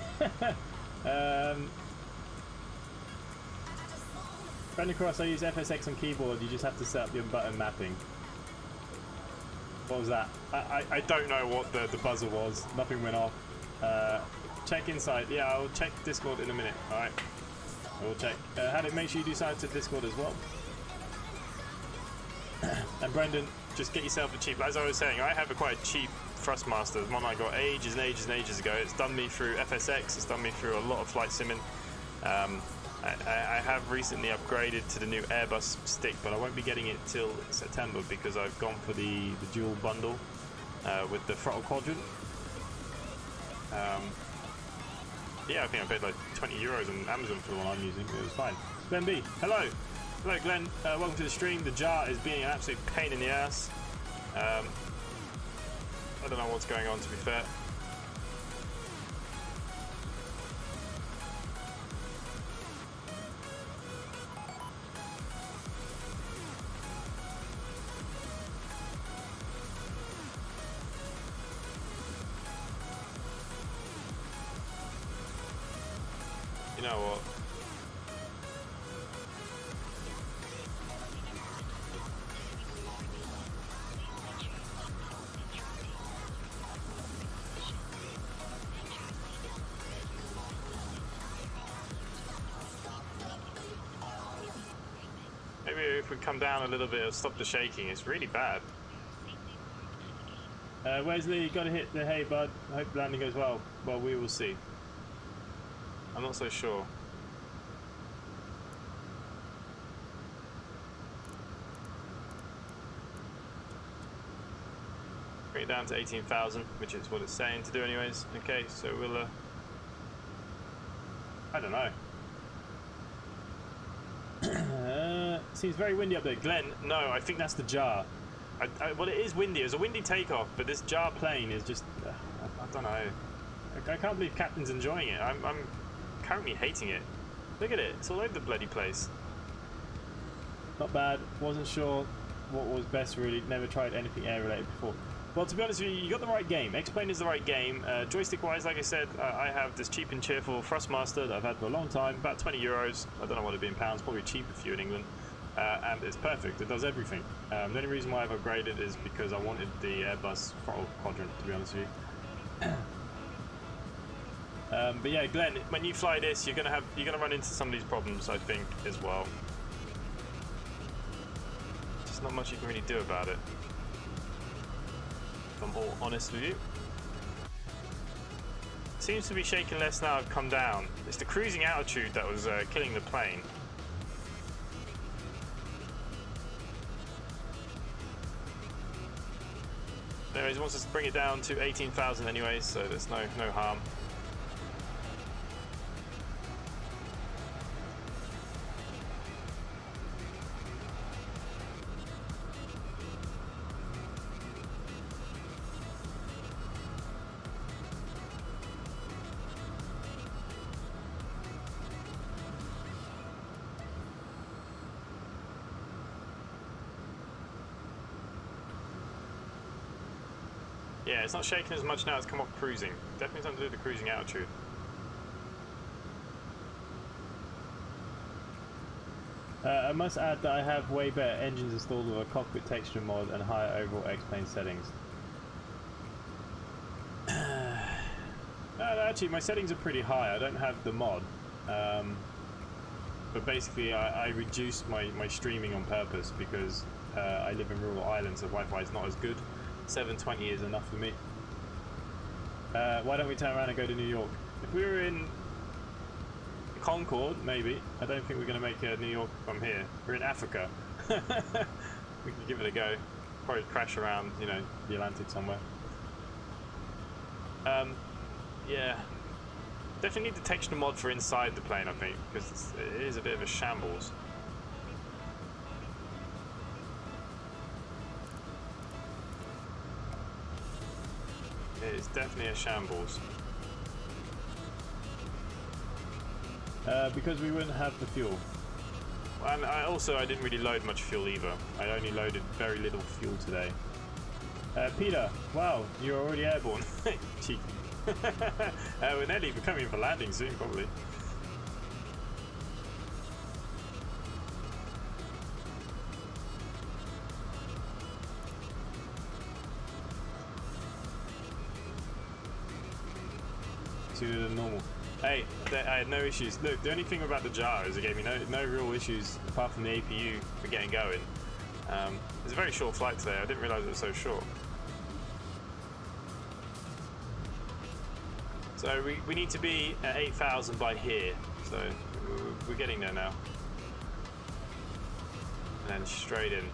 Friend across, I use FSX on keyboard. You just have to set up your button mapping. What was that? I don't know what the buzzer was. Nothing went off. Check inside. Yeah, I'll check Discord in a minute. Alright. We'll check. Make sure you do sign up to Discord as well. And Brendan, just get yourself a cheap. As I was saying, I have a quite cheap Thrustmaster. One I got ages and ages and ages ago. It's done me through FSX. It's done me through a lot of flight simming. I have recently upgraded to the new Airbus stick, but I won't be getting it till September because I've gone for the dual bundle with the throttle quadrant. Yeah, I think I paid like €20 on Amazon for the one I'm using. It was fine. Glenn B, hello. Hello, Glenn. Welcome to the stream. The jar is being an absolute pain in the ass. I don't know what's going on, to be fair. You know what? Maybe if we come down a little bit, it'll stop the shaking. It's really bad. Wesley, you got to hit the hey bud. I hope the landing goes well. Well, we will see. I'm not so sure. Bring it down to 18,000, which is what it's saying to do anyways. Okay, so we'll I don't know. Seems very windy up there. Glenn, no, I think that's the jar. Well, it is windy. It was a windy takeoff, but this jar plane is just... I don't know. I can't believe Captain's enjoying it. I'm currently hating it. Look at it. It's all over the bloody place. Not bad. Wasn't sure what was best, really. Never tried anything air-related before. Well, to be honest with you, you got the right game. X-Plane is the right game. Joystick-wise, like I said, I have this cheap and cheerful Thrustmaster that I've had for a long time, about €20. I don't know what it'd be in pounds, probably cheaper for you in England. And it's perfect. It does everything. The only reason why I've upgraded is because I wanted the Airbus throttle quadrant, to be honest with you. But yeah, Glenn, when you fly this, you're gonna run into some of these problems, I think, as well. There's not much you can really do about it, if I'm all honest with you. Seems to be shaking less now I've come down. It's the cruising altitude that was killing the plane. Anyways, he wants us to bring it down to 18,000 anyways, so there's no harm. Yeah, it's not shaking as much now, it's come off cruising. Definitely something to do with the cruising altitude. I must add that I have way better engines installed with a cockpit texture mod and higher overall X-Plane settings. Actually, my settings are pretty high. I don't have the mod. But basically, I reduced my streaming on purpose because I live in rural islands, so Wi-Fi is not as good. 720 is enough for me. Why don't we turn around and go to New York? If we were in Concord, maybe. I don't think we're going to make New York from here. We're in Africa. We can give it a go. Probably crash around, you know, the Atlantic somewhere. Yeah. Definitely need the texture mod for inside the plane, I think, because it is a bit of a shambles. It is definitely a shambles. Because we wouldn't have the fuel. And I didn't really load much fuel either. I only loaded very little fuel today. Peter, wow, you're already airborne. Cheeky. We're nearly coming in for landing soon, probably. Sooner than normal. Hey, I had no issues. Look, the only thing about the jar is it gave me no real issues apart from the APU for getting going. It's a very short flight today. I didn't realise it was so short. So we need to be at 8,000 by here. So we're getting there now. And then straight in.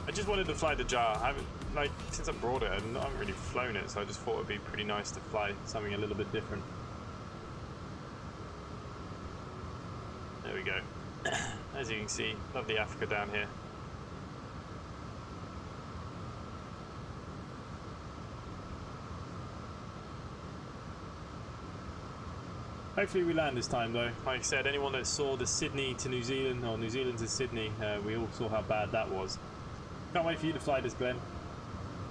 I just wanted to fly the jar. I haven't, like, since I brought it, I haven't really flown it, so I just thought it'd be pretty nice to fly something a little bit different. There we go. As you can see, lovely Africa down here. Hopefully we land this time though. Like I said, anyone that saw the Sydney to New Zealand, or New Zealand to Sydney, we all saw how bad that was. Can't wait for you to fly this, Glenn.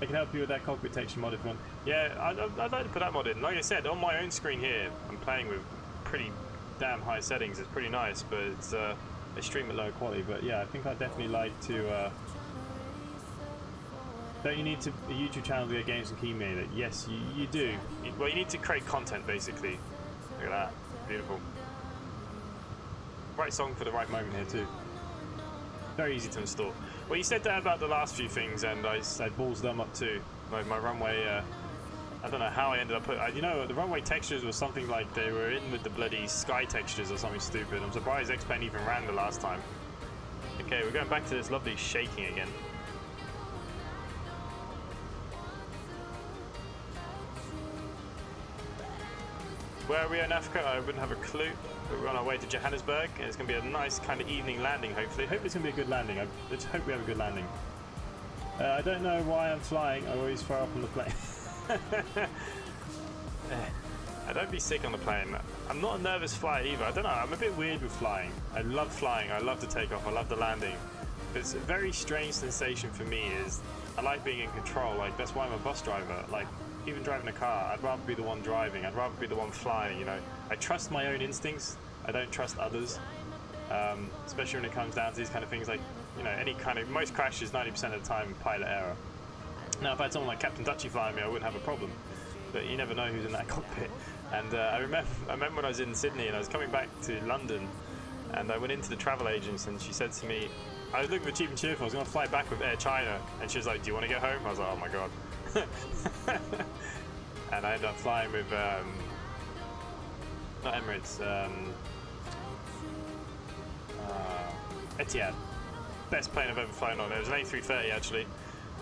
I can help you with that cockpit texture mod if you want. Yeah, I'd like to put that mod in. Like I said, on my own screen here, I'm playing with pretty damn high settings. It's pretty nice, but it's they stream at low quality. But yeah, I think I'd definitely like to. Don't you need a YouTube channel to get games and key made it? Yes, you do. Well, you need to create content basically. Look at that, beautiful. Right song for the right moment here too. Very easy to install. Well, you said that about the last few things, and I balls them up too. Like my runway, I don't know how I ended up you know, the runway textures was something like they were in with the bloody sky textures or something stupid. I'm surprised X-Plane even ran the last time. Okay, we're going back to this lovely shaking again. Where are we in Africa? I wouldn't have a clue. But we're on our way to Johannesburg, and it's going to be a nice kind of evening landing, hopefully. Hopefully it's going to be a good landing. Let's hope we have a good landing. I don't know why I'm flying. I always fire up on the plane. I don't be sick on the plane. I'm not a nervous flyer either. I don't know. I'm a bit weird with flying. I love flying. I love to take off. I love the landing. But it's a very strange sensation for me is I like being in control. Like, that's why I'm a bus driver. Like, even driving a car, I'd rather be the one driving. I'd rather be the one flying, you know. I trust my own instincts. I don't trust others. Especially when it comes down to these kind of things like, you know, any kind of, most crashes 90% of the time pilot error. Now, if I had someone like Captain Dutchy flying me, I wouldn't have a problem. But you never know who's in that cockpit. And I remember when I was in Sydney and I was coming back to London, and I went into the travel agents and she said to me, I was looking for cheap and cheerful, I was going to fly back with Air China, and she was like, do you want to get home? I was like, oh my god. And I ended up flying with not Emirates, Etihad. Best plane I've ever flown on. It was an A330 actually,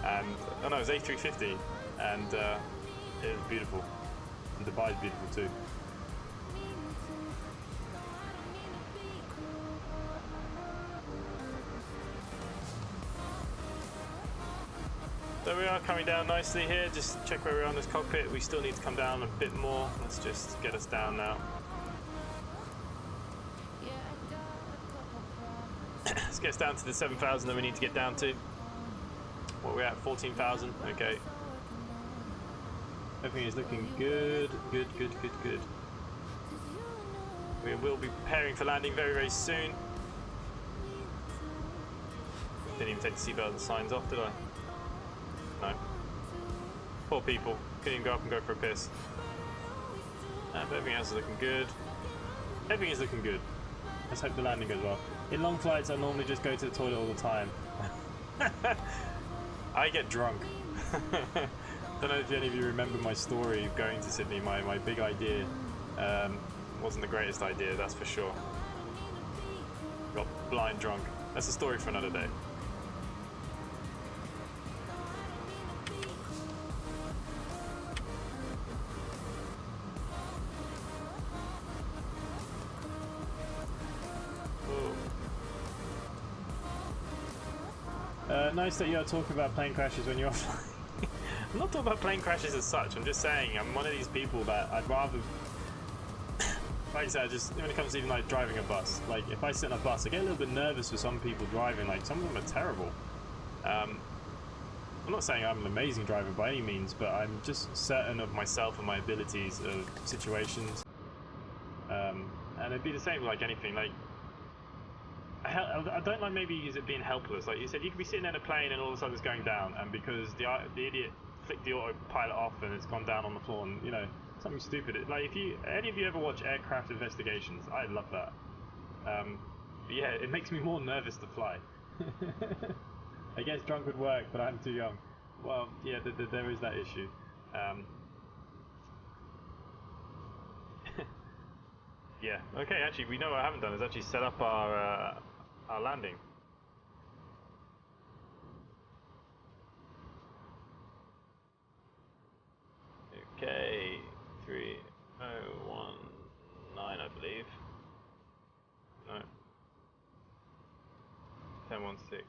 and oh no, it was A350, and it was beautiful. And Dubai's beautiful too. So we are coming down nicely here. Just check where we are on this cockpit. We still need to come down a bit more. Let's just get us down now. Let's get us down to the 7,000 that we need to get down to. What we're at, 14,000. Okay. Everything is looking good. Good. We will be preparing for landing very, very soon. Didn't even take the seatbelt and signs off, did I? No. Poor people. Couldn't even go up and go for a piss. But everything else is looking good. Everything is looking good. Let's hope the landing goes well. In long flights, I normally just go to the toilet all the time. I get drunk. Don't know if any of you remember my story of going to Sydney. My big idea wasn't the greatest idea, that's for sure. Got blind drunk. That's a story for another day. nice that you're talking about plane crashes when you're offline. I'm not talking about plane crashes as such. I'm just saying I'm one of these people that I'd rather, like I said, just when it comes to even like driving a bus. Like if I sit on a bus, I get a little bit nervous with some people driving. Like some of them are terrible. I'm not saying I'm an amazing driver by any means, but I'm just certain of myself and my abilities of situations. And it'd be the same like anything. Like I don't like maybe is it being helpless. Like you said, you could be sitting in a plane and all of a sudden it's going down, and because the idiot flicked the autopilot off and it's gone down on the floor, and you know something stupid. Like if any of you ever watch aircraft investigations, I love that. Yeah, it makes me more nervous to fly. I guess drunk would work, but I'm too young. Well, yeah, there is that issue. Yeah. Okay. Actually, we know what I haven't done is actually set up our landing. Okay. 3019, I believe. No. 1016.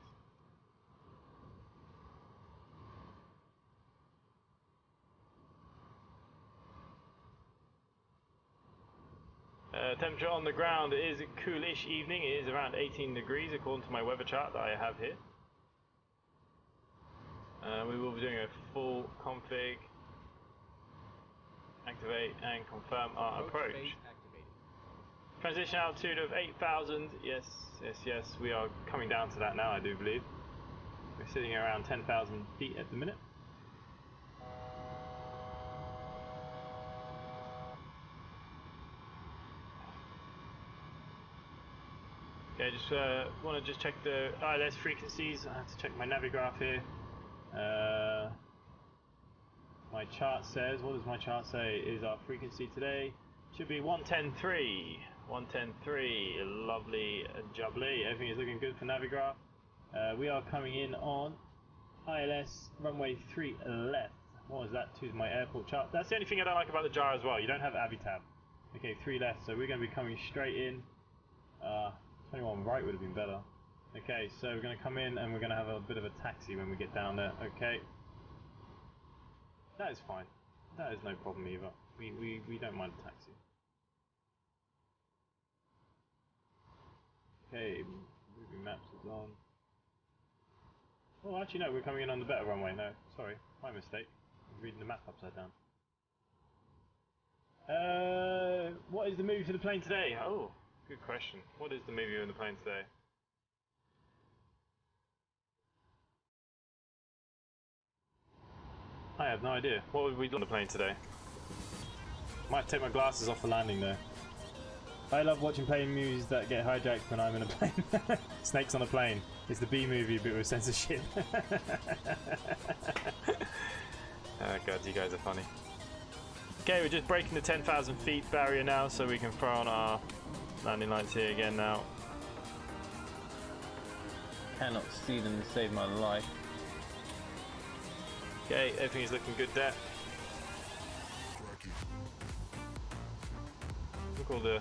Temperature on the ground is a coolish evening. It is around 18 degrees according to my weather chart that I have here. We will be doing a full config, activate and confirm our approach. Transition altitude of 8,000. Yes, yes, yes. We are coming down to that now, I do believe. We're sitting around 10,000 feet at the minute. Okay, just want to just check the ILS frequencies. I have to check my navigraph here. My chart says, what does my chart say? Is our frequency today? Should be 110.3. 110.3. Lovely, jubbly. Everything is looking good for navigraph. We are coming in on ILS runway 3 left. What is that to my airport chart? That's the only thing I don't like about the jar as well. You don't have Avitab. Okay, 3 left. So we're going to be coming straight in. 21 right would have been better. Okay, so we're going to come in and we're going to have a bit of a taxi when we get down there. Okay. That is fine. That is no problem either. We don't mind a taxi. Okay, moving maps is on. Oh, actually no, we're coming in on the better runway. No, sorry, my mistake. I'm reading the map upside down. What is the movie for the plane today? Oh, good question. What is the movie for the plane today? I have no idea. What would we do on the plane today? Might take my glasses off for landing though. I love watching plane movies that get hijacked when I'm in a plane. Snakes on a Plane. It's the B movie but with censorship. Oh god, you guys are funny. Okay, we're just breaking the 10,000 feet barrier now so we can throw on our landing lights here again now. Cannot see them to save my life. Okay, everything is looking good there. Look all the...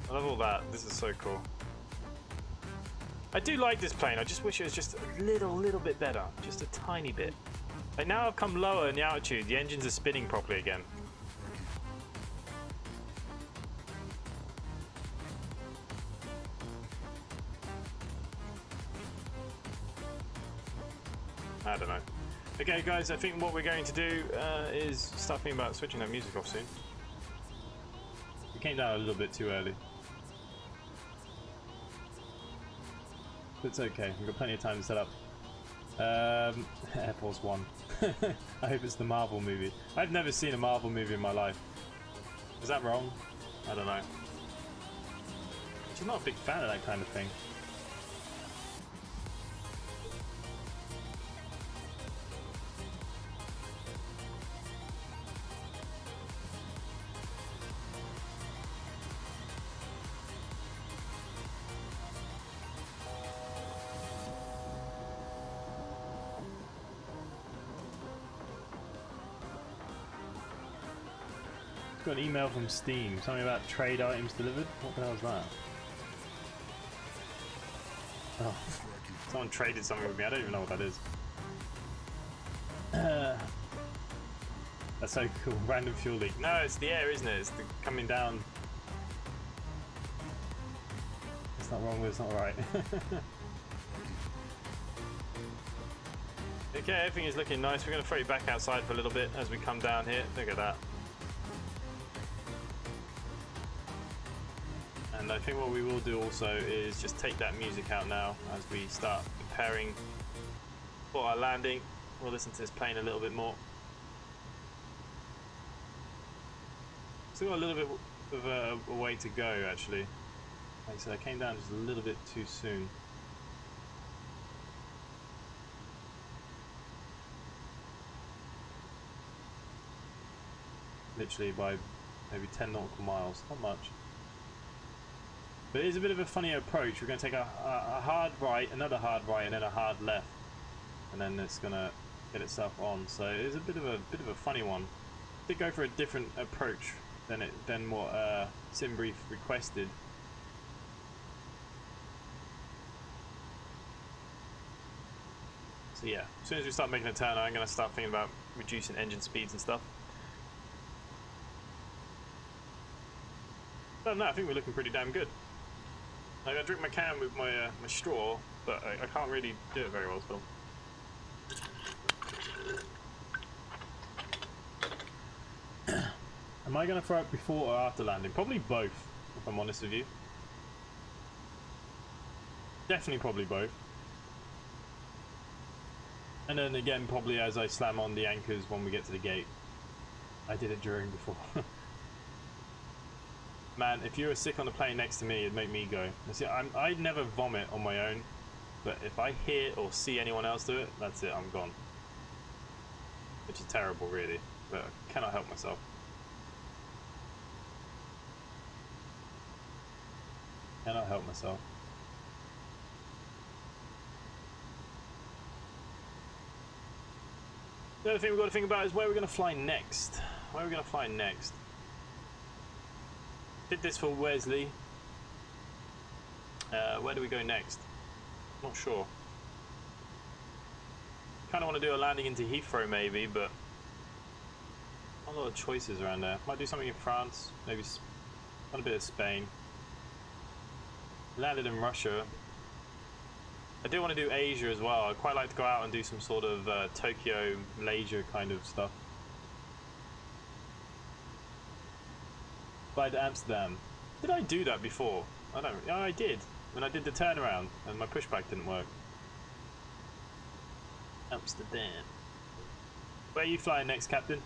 I love all that. This is so cool. I do like this plane. I just wish it was just a little bit better. Just a tiny bit. Like now I've come lower in the altitude, the engines are spinning properly again. I don't know. Okay guys, I think what we're going to do is start thinking about switching that music off soon. We came down a little bit too early. But it's okay, we've got plenty of time to set up. Air Force One. I hope it's the Marvel movie. I've never seen a Marvel movie in my life. Is that wrong? I don't know. She's not a big fan of that kind of thing. Got an email from Steam, something about trade items delivered. What the hell is that? Oh, someone traded something with me. I don't even know what that is. That's so cool. Random fuel leak. No, it's the air, isn't it? It's the coming down. It's not wrong, but it's not right. Okay, everything is looking nice. We're going to throw you back outside for a little bit as we come down here. Look at that. And I think what we will do also is just take that music out now as we start preparing for our landing. We'll listen to this plane a little bit more. Still got a little bit of a way to go, actually. Like I said, I came down just a little bit too soon. Literally by maybe 10 nautical miles, not much. But it is a bit of a funny approach. We're going to take a hard right, another hard right, and then a hard left, and then it's going to get itself on. So it is a bit of a funny one. Did go for a different approach than what Simbrief requested. So yeah, as soon as we start making a turn, I'm going to start thinking about reducing engine speeds and stuff. But no, I think we're looking pretty damn good. I gotta drink my can with my my straw, but I can't really do it very well still. Am I gonna throw up before or after landing? Probably both, if I'm honest with you. Definitely probably both. And then again, probably as I slam on the anchors when we get to the gate. I did it during before. Man, if you were sick on the plane next to me, it'd make me go. See, I never vomit on my own, but if I hear or see anyone else do it, that's it, I'm gone. Which is terrible, really, but I cannot help myself. Cannot help myself. The other thing we've got to think about is where we're going to fly next. Where are we going to fly next? Did this for Wesley. Where do we go next? Not sure. Kind of want to do a landing into Heathrow maybe, but not a lot of choices around there. Might do something in France, maybe a bit of Spain. Landed in Russia. I do want to do Asia as well. I'd quite like to go out and do some sort of Tokyo, Malaysia kind of stuff. Fly to Amsterdam. Did I do that before? I don't. Yeah, I did. When I did the turnaround and my pushback didn't work. Amsterdam. Where are you flying next, Captain?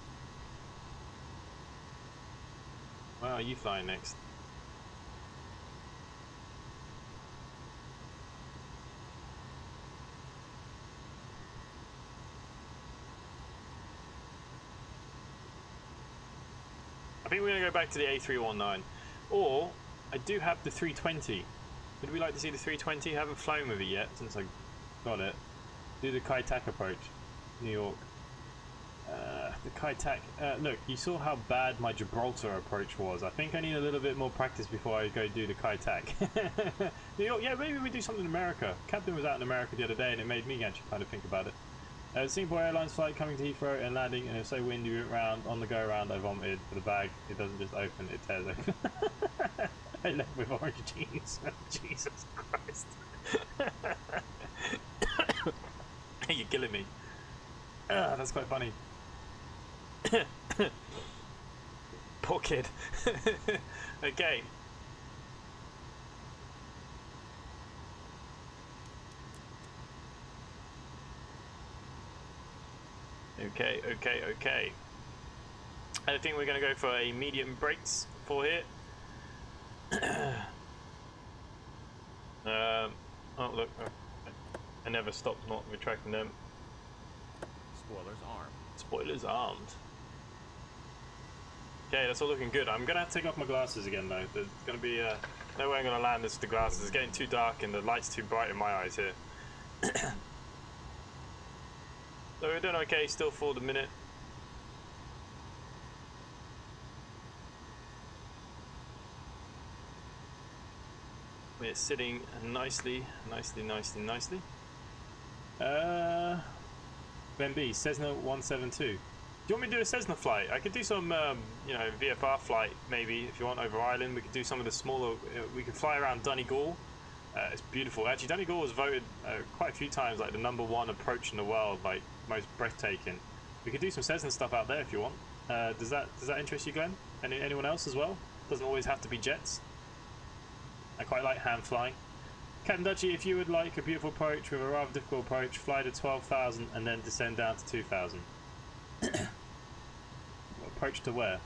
Where are you flying next? I think we're going to go back to the A319. Or, I do have the 320. Would we like to see the 320? I haven't flown with it yet since I got it. Do the Kai Tak approach. New York. The Kai Tak. Look, you saw how bad my Gibraltar approach was. I think I need a little bit more practice before I go do the Kai Tak. New York, yeah, maybe we do something in America. Captain was out in America the other day and it made me actually kind of think about it. Singapore Airlines flight coming to Heathrow and landing, and it's so windy we went round. On the go around, I vomited for the bag. It doesn't just open, it tears open. I left with orange jeans. Jesus Christ. You're killing me. That's quite funny. Poor kid. Okay. Okay. I think we're going to go for a medium brakes for here. Oh look, I never stopped not retracting them. Spoilers armed. Spoilers armed. Okay, that's all looking good. I'm going to have to take off my glasses again though. There's going to be no way I'm going to land this with the glasses. It's getting too dark and the light's too bright in my eyes here. So we're doing okay still for the minute. We're sitting nicely. Ben B, Cessna 172. Do you want me to do a Cessna flight? I could do some, you know, VFR flight maybe if you want over Ireland. We could do some of the smaller. We could fly around Donegal. It's beautiful. Actually, Donegal was voted quite a few times like the #1 approach in the world, like most breathtaking. We could do some Cessna stuff out there if you want. Does that interest you, Glenn? Anyone else as well? Doesn't always have to be jets. I quite like hand flying. Captain Dutchy, if you would like a beautiful approach with a rather difficult approach, fly to 12,000 and then descend down to 2,000. Approach to where?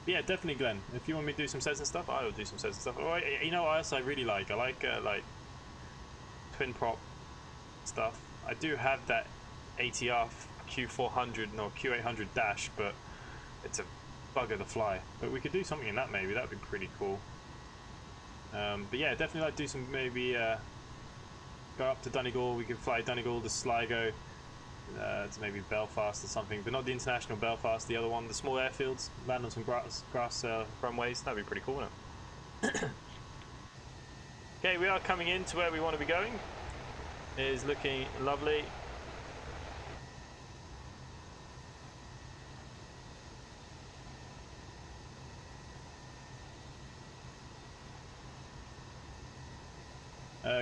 Yeah, definitely, Glenn. If you want me to do some Cessna stuff, I will do some Cessna stuff. Oh, you know what else I really like? I like twin prop stuff. I do have that ATR Q400 no Q800 dash, but it's a bugger to fly. But we could do something in that maybe. That would be pretty cool. But yeah, definitely like to do some maybe go up to Donegal. We could fly Donegal to Sligo to maybe Belfast or something, but not the international Belfast. The other one, the small airfields. Land on some grass runways. That'd be pretty cool, wouldn't it? Okay, we are coming in to where we want to be going. It is looking lovely.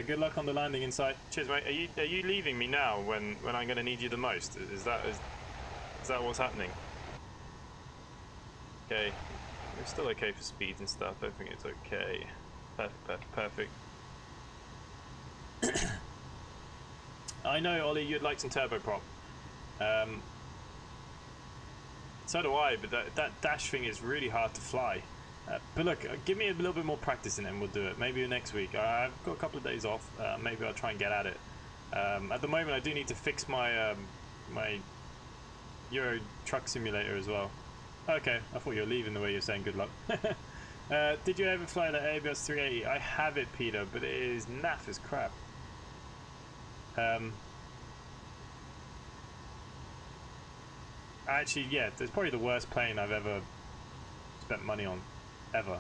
Good luck on the landing inside. Cheers, mate. Are you leaving me now when I'm going to need you the most? Is that what's happening? Okay, we're still okay for speeds and stuff. I think it's okay. Perfect. I know, Ollie, you'd like some turboprop. So do I, but that dash thing is really hard to fly. But look, give me a little bit more practice in it and we'll do it. Maybe next week. I've got a couple of days off. Maybe I'll try and get at it. At the moment, I do need to fix my my Euro Truck Simulator as well. Okay, I thought you were leaving the way you're saying good luck. Did you ever fly the Airbus 380? I have it, Peter, but it is naff as crap. Actually, yeah, it's probably the worst plane I've ever spent money on. Ever.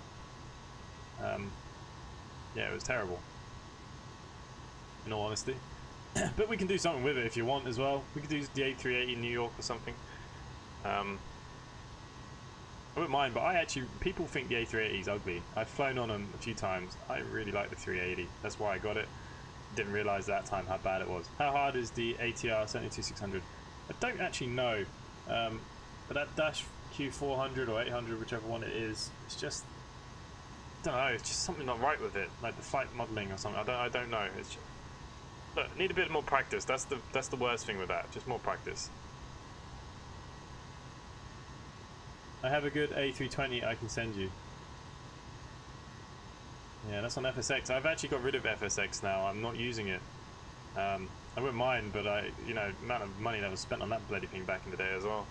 Yeah, it was terrible, in all honesty. But we can do something with it if you want as well. We could do the A380 in New York or something. I wouldn't mind, but people think the A380 is ugly. I've flown on them a few times. I really like the 380. That's why I got it. Didn't realize that time how bad it was. How hard is the ATR 72600? I don't actually know. But that dash Q400 or 800, whichever one it is, it's just, I don't know, it's just something not right with it, like the flight modeling or something. I don't know. It's just, look, need a bit more practice. That's the worst thing with that. Just more practice. I have a good A320 I can send you. Yeah, that's on FSX. I've actually got rid of FSX now. I'm not using it. I wouldn't mind, but you know, the amount of money that was spent on that bloody thing back in the day as well.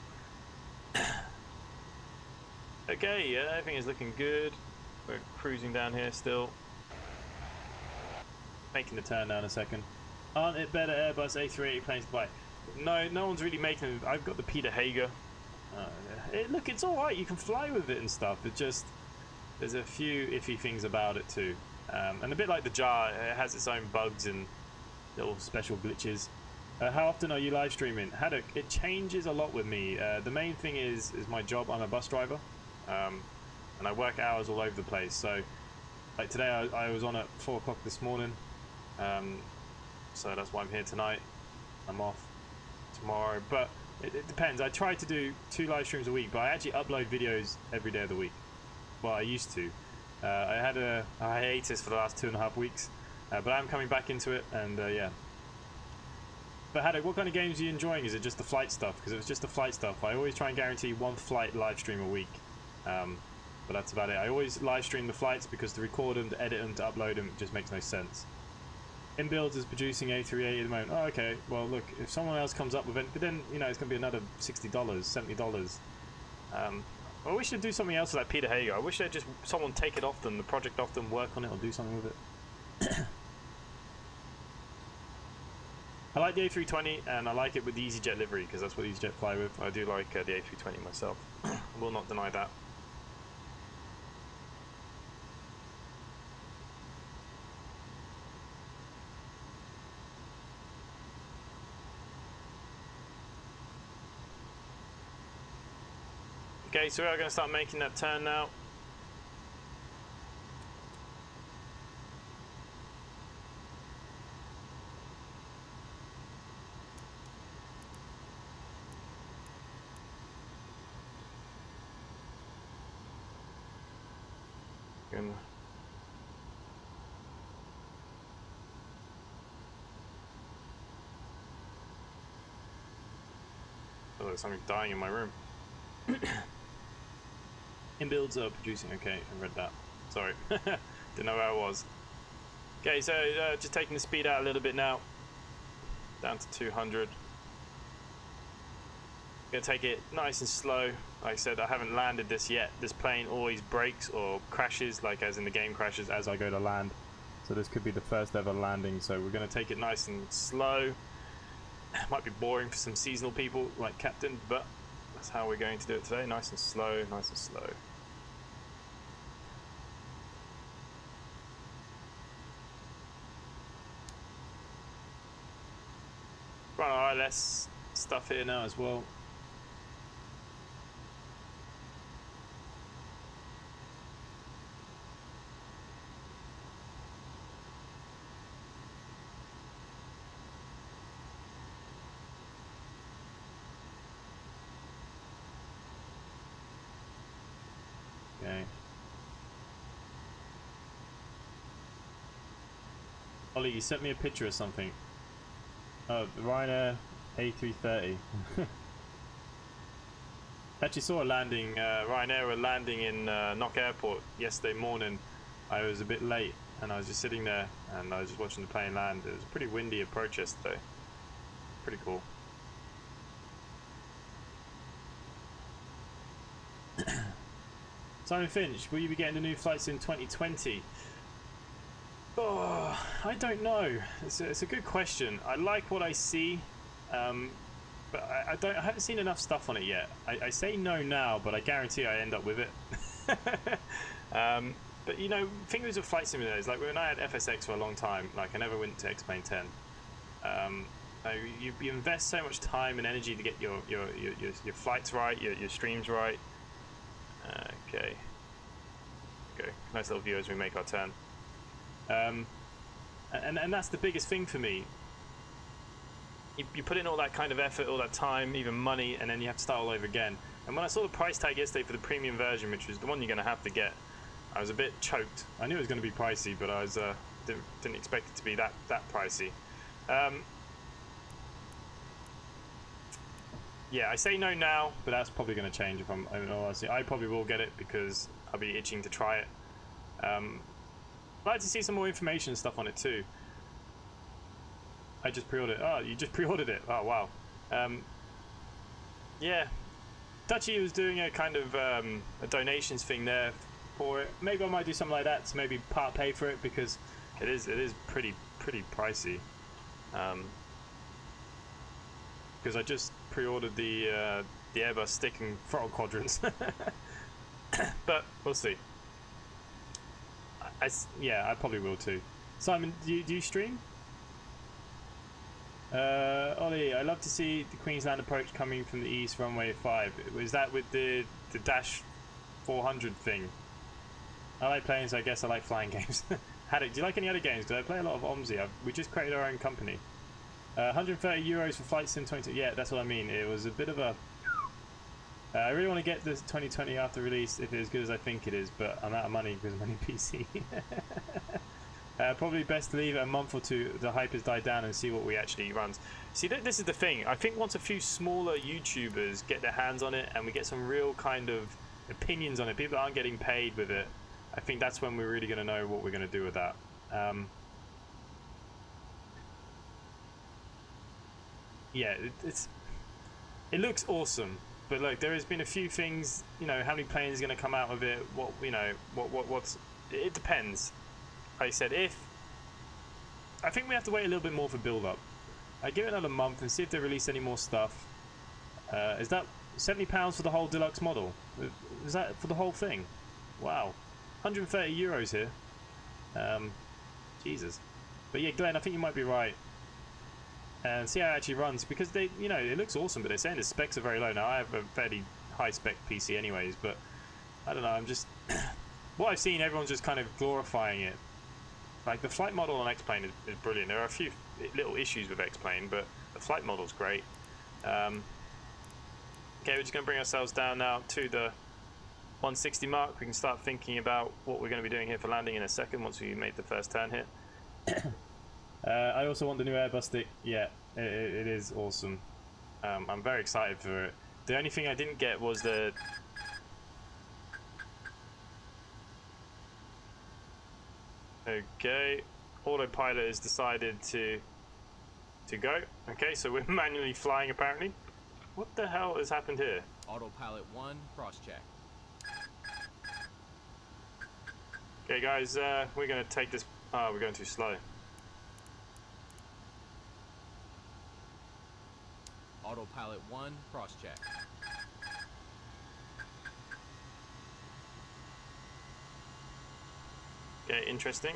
Okay, yeah, everything is looking good. We're cruising down here still. Making the turn now in a second. Aren't it better Airbus A380 planes to buy? No one's really making them. I've got the Peter Hager. Look, it's alright, you can fly with it and stuff. It just, there's a few iffy things about it too. And a bit like the Jar, it has its own bugs and little special glitches. How often are you live streaming? Haddock, it changes a lot with me. The main thing is my job. I'm a bus driver, and I work hours all over the place. So, like today, I was on at 4 o'clock this morning. So that's why I'm here tonight. I'm off tomorrow, but it depends. I try to do 2 live streams a week, but I actually upload videos every day of the week. Well, I used to. I had a hiatus for the last 2.5 weeks, but I'm coming back into it, and yeah. But Haddock, what kind of games are you enjoying? Is it just the flight stuff? Because if it's just the flight stuff, I always try and guarantee 1 flight live stream a week. But that's about it. I always live stream the flights because to record them, to edit them, to upload them, it just makes no sense. InBuilds is producing A380 at the moment. Oh, okay. Well, look, if someone else comes up with it, but then, you know, it's going to be another $60, $70. I wish they'd do something else with that Peter Hager. I wish they'd just, someone take it off them, the project off them, work on it, or do something with it. I like the A320, and I like it with the EasyJet livery because that's what EasyJet fly with. I do like the A320 myself. I will not deny that. Okay, so we are going to start making that turn now. Oh, there's something dying in my room. Inbuilds are producing. Okay, I read that. Sorry. Didn't know where I was. Okay, so just taking the speed out a little bit now. Down to 200. Gonna take it nice and slow. Like I said, I haven't landed this yet. This plane always breaks or crashes, like as in the game crashes as I go to land. So this could be the first ever landing. So we're gonna take it nice and slow. Might be boring for some seasonal people like Captain, but that's how we're going to do it today. Nice and slow, nice and slow. Run our ILS stuff here now as well. Okay. Ollie, you sent me a picture of something. Oh, the JarDesignA A330. Actually saw a landing, Ryanair were landing in Knock Airport yesterday morning. I was a bit late and I was just sitting there and I was just watching the plane land. It was a pretty windy approach yesterday. Pretty cool. Simon Finch, will you be getting the new flights in 2020? Oh, I don't know. It's a good question. I like what I see, but I haven't seen enough stuff on it yet. I say no now, but I guarantee I end up with it. But you know, fingers with flight simulators. Like when I had FSX for a long time, like I never went to X-Plane11. You invest so much time and energy to get your flights right, your streams right. Okay. Nice little view as we make our turn. And that's the biggest thing for me. You put in all that kind of effort, all that time, even money, and then you have to start all over again. And when I saw the price tag yesterday for the premium version, which was the one you're going to have to get, I was a bit choked. I knew it was going to be pricey, but I was didn't expect it to be that pricey. Yeah, I say no now, but that's probably going to change if I'm honest. I probably will get it because I'll be itching to try it. I'd like to see some more information and stuff on it too. I just pre-ordered it. Oh, you just pre-ordered it. Oh, wow. Yeah. Dutchy was doing a kind of a donations thing there for it. Maybe I might do something like that to maybe part pay for it because it is pretty pricey. Because I just pre-ordered the Airbus stick and throttle quadrants. But we'll see. Yeah, I probably will too. Simon, do you stream? Ollie, I love to see the Queensland approach coming from the east, runway 5. Was that with the Dash 400 thing? I like playing, so I guess I like flying games. Haddock, do you like any other games? Because I play a lot of OMSI. We just created our own company. 130 euros for flight sim 20. Yeah, that's what I mean. It was a bit of a... I really want to get this 2020 after release if it's as good as I think it is, but I'm out of money because I'm on PC. Probably best to leave it a month or two, the hype has died down, and see what we actually runs. See, this is the thing. I think once a few smaller YouTubers get their hands on it and we get some real kind of opinions on it, people aren't getting paid with it, I think that's when we're really going to know what we're going to do with that. Yeah, it looks awesome. But look, there has been a few things, you know, how many planes are going to come out of it, what, you know, what's, it depends. Like I said, I think we have to wait a little bit more for build up. I'd give it another month and see if they release any more stuff. Is that £70 for the whole deluxe model? Is that for the whole thing? Wow, 130 euros here. Jesus. But yeah, Glenn, I think you might be right. And see how it actually runs, because they, you know, it looks awesome, but they're saying the specs are very low. Now I have a fairly high spec PC anyways, but I don't know, I'm just what I've seen, everyone's just kind of glorifying it. Like the flight model on X-Plane is brilliant. There are a few little issues with X-Plane, but the flight model's great. Okay, we're just going to bring ourselves down now to the 160 mark. We can start thinking about what we're going to be doing here for landing in a second once we made the first turn here. I also want the new Airbus stick. Yeah, it is awesome. I'm very excited for it. The only thing I didn't get was the... Okay, autopilot has decided to go. Okay, so we're manually flying apparently. What the hell has happened here? Autopilot 1, cross-check. Okay guys, we're going to take this... Oh, we're going too slow. Autopilot 1, cross-check. Okay, interesting.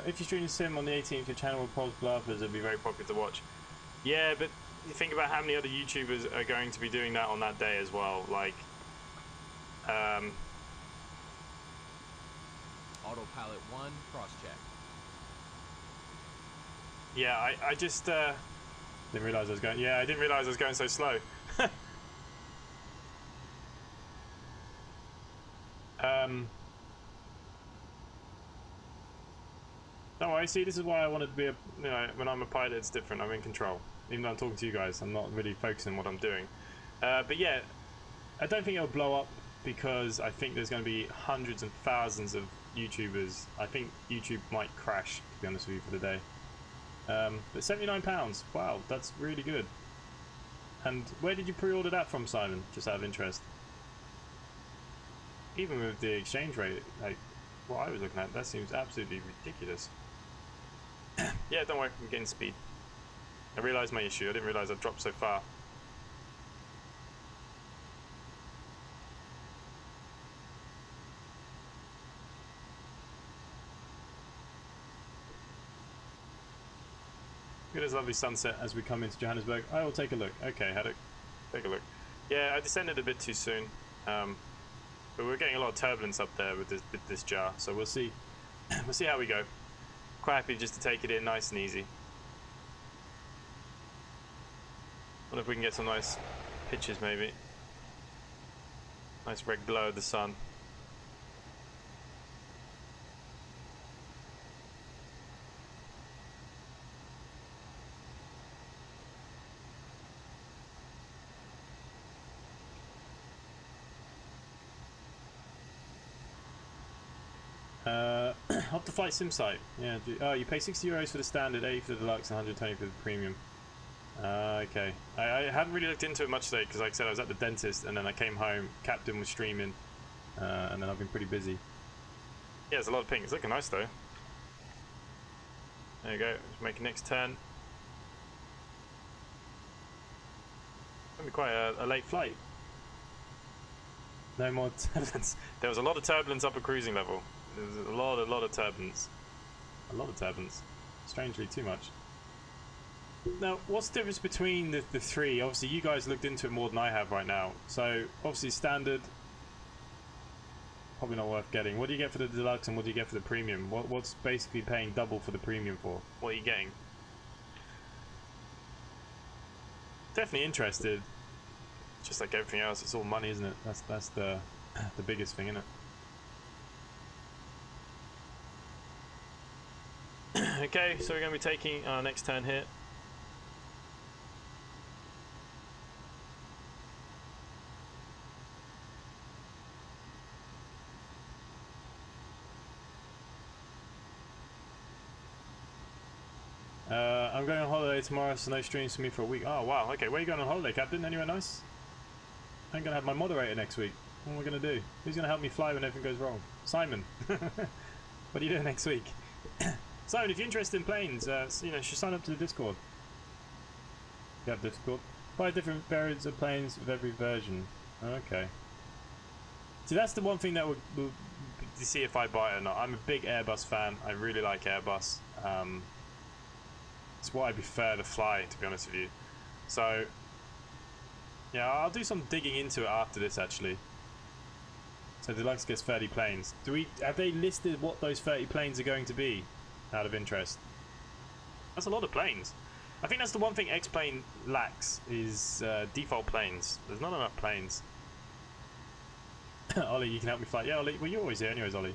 If you stream the sim on the 18th, your channel will probably blow up as it'll be very popular to watch. Yeah, but you think about how many other YouTubers are going to be doing that on that day as well. Like, Autopilot 1, cross-check. yeah, I just didn't realize I was going. Yeah, I didn't realize I was going so slow. Don't worry, see, this is why I wanted to be a, you know, when I'm a pilot it's different, I'm in control. Even though I'm talking to you guys, I'm not really focusing on what I'm doing. But yeah, I don't think it'll blow up because I think there's going to be hundreds and thousands of YouTubers. I think YouTube might crash, to be honest with you, for the day. But £79, wow, that's really good. And where did you pre-order that from, Simon? Just out of interest. Even with the exchange rate, like what I was looking at, that seems absolutely ridiculous. Yeah, don't worry, I'm getting speed. I realised my issue, I didn't realise I'd dropped so far. Look at this lovely sunset as we come into Johannesburg. I will take a look. Okay, take a look. Yeah, I descended a bit too soon. But we're getting a lot of turbulence up there with this jar, so we'll see. We'll see how we go. Quite happy just to take it in nice and easy. Wonder if we can get some nice pictures, maybe. Nice red glow of the sun. Up the flight sim site. Yeah. Oh, you pay 60 euros for the standard, 80 for the deluxe, and 120 for the premium. Okay. I haven't really looked into it much today because, like I said, I was at the dentist and then I came home. Captain was streaming, and then I've been pretty busy. Yeah, there's a lot of pink. It's looking nice though. There you go. Let's make a next turn. Gonna be quite a late flight. No more turbulence. There was a lot of turbulence up at cruising level. There's a lot of turbulence. A lot of turbulence. Strangely, too much. Now, what's the difference between the three? Obviously, you guys looked into it more than I have right now. So, obviously, standard, probably not worth getting. What do you get for the deluxe and what do you get for the premium? What's basically paying double for the premium for? What are you getting? Definitely interested. Just like everything else, it's all money, isn't it? That's the biggest thing, isn't it? Okay, so we're going to be taking our next turn here. I'm going on holiday tomorrow, so no streams for me for a week. Oh wow, okay, where are you going on holiday, Captain? Anywhere nice? I'm gonna have my moderator next week. What am I gonna do? Who's gonna help me fly when everything goes wrong? Simon. What are you doing next week? Simon, if you're interested in planes, you know, you should sign up to the Discord. You have Discord. 5 different variants of planes with every version. Okay. See, that's the one thing that would see if I buy it or not. I'm a big Airbus fan. I really like Airbus. It's what I prefer to fly, to be honest with you. So, yeah, I'll do some digging into it after this, actually. So Deluxe gets 30 planes. Have they listed what those 30 planes are going to be, out of interest? That's a lot of planes. I think that's the one thing X-Plane lacks, is default planes. There's not enough planes. Ollie, you can help me fly. Yeah, Ollie, well, you're always here anyways, Ollie.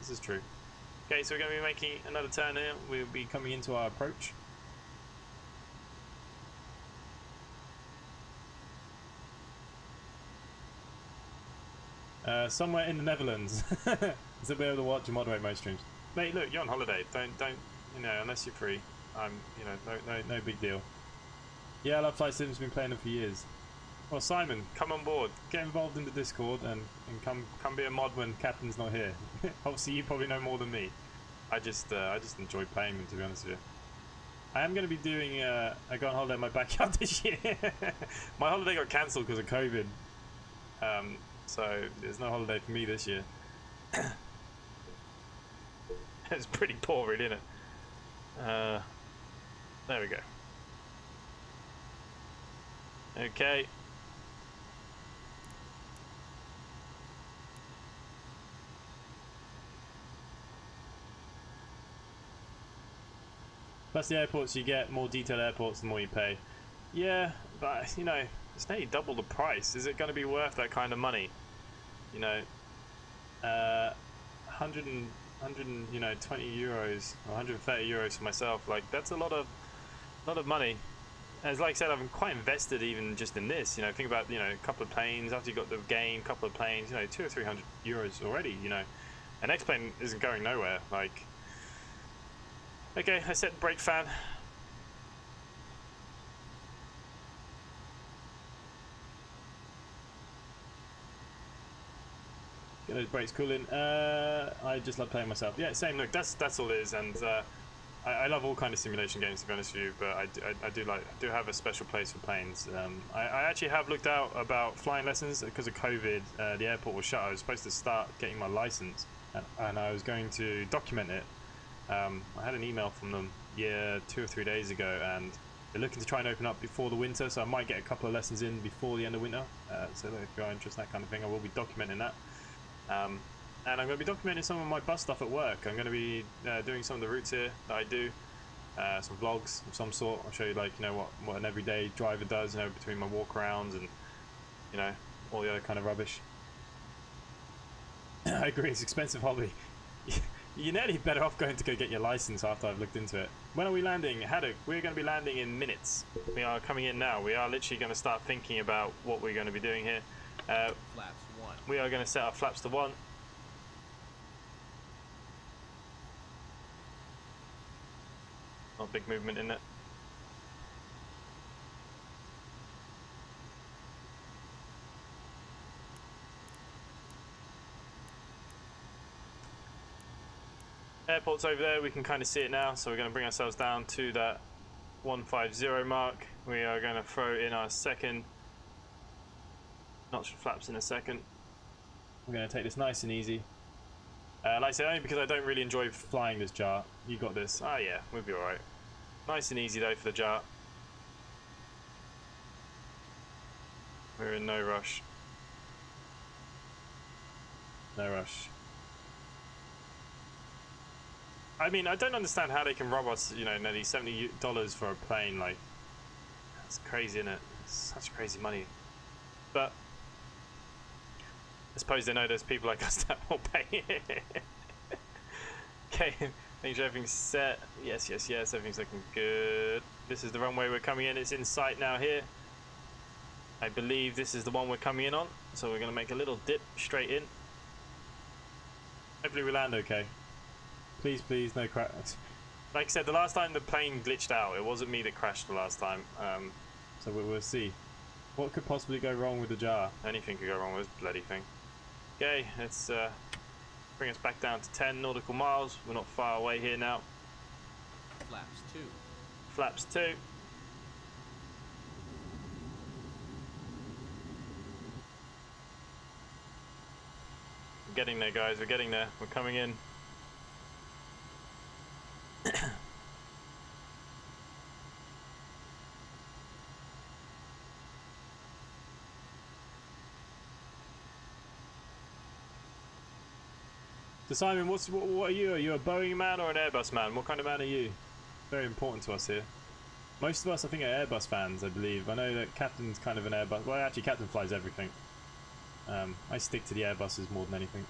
This is true. Okay, so we're going to be making another turn here. We'll be coming into our approach. Somewhere in the Netherlands. So be able to watch and moderate most streams. Mate, look, you're on holiday. Don't, you know, unless you're free. You know, no big deal. Yeah, I love Flight Sim's been playing them for years. Well, Simon, come on board. Get involved in the Discord and come be a mod when Captain's not here. Obviously, you probably know more than me. I just enjoy playing them, to be honest with you. I am going to be doing. I go on holiday in my backyard this year. My holiday got cancelled because of COVID. So there's no holiday for me this year. It's pretty poor, really, isn't it? There we go. Okay. Plus the airports, you get more detailed airports the more you pay. Yeah, but you know, it's nearly double the price. Is it going to be worth that kind of money? You know, 100 you know, 20 euros or 130 euros for myself. Like, that's a lot of money. As like I said, I'm quite invested even just in this. You know, think about, you know, a couple of planes after you got the game, couple of planes. You know, 200 or 300 euros already. You know, and X-Plane isn't going nowhere. Like, okay, I set brake fan. Get those brakes cooling. I just love playing myself. Yeah, same. Look, that's all it is. And I love all kind of simulation games, to be honest with you. But I do have a special place for planes. I actually have looked out about flying lessons because of COVID. The airport was shut. I was supposed to start getting my license, and I was going to document it. I had an email from them 2 or 3 days ago, and they're looking to try and open up before the winter, so I might get a couple of lessons in before the end of winter. So if you're interested in that kind of thing, I will be documenting that. And I'm going to be documenting some of my bus stuff at work. I'm going to be doing some of the routes here that I do, some vlogs of some sort. I'll show you, like, you know, what an everyday driver does, you know, between my walk-arounds and, you know, all the other kind of rubbish. I agree, it's an expensive hobby. You're nearly better off going to go get your license after I've looked into it. When are we landing? Haddock, we're going to be landing in minutes. We are coming in now. We are literally going to start thinking about what we're going to be doing here. Flaps 1. We are going to set our flaps to 1. Not big movement in it. Airport's over there, we can kind of see it now, so we're going to bring ourselves down to that 150 mark. We are going to throw in our second notch flaps in a second. We're going to take this nice and easy. Like I said, only because I don't really enjoy flying this jar. You got this. Ah, yeah, we'll be alright. Nice and easy though for the jar. We're in no rush. No rush. I mean, I don't understand how they can rob us, you know, nearly $70 for a plane. Like, that's crazy, isn't it? It's such crazy money. But I suppose they know there's people like us that will pay. Okay, make sure everything's set. Yes, yes, yes, everything's looking good. This is the runway we're coming in. It's in sight now here. I believe this is the one we're coming in on. So we're going to make a little dip straight in. Hopefully we land okay. Please, please, no crash. Like I said, the last time the plane glitched out, it wasn't me that crashed the last time. So we'll see. What could possibly go wrong with the jar? Anything could go wrong with this bloody thing. Okay, let's bring us back down to 10 nautical miles. We're not far away here now. Flaps 2. Flaps 2. We're getting there, guys. We're getting there. We're coming in. So Simon, what are you? Are you a Boeing man or an Airbus man? What kind of man are you? Very important to us here. Most of us, I think, are Airbus fans, I believe. I know that Captain's kind of an Airbus. Well, actually, Captain flies everything. I stick to the Airbuses more than anything.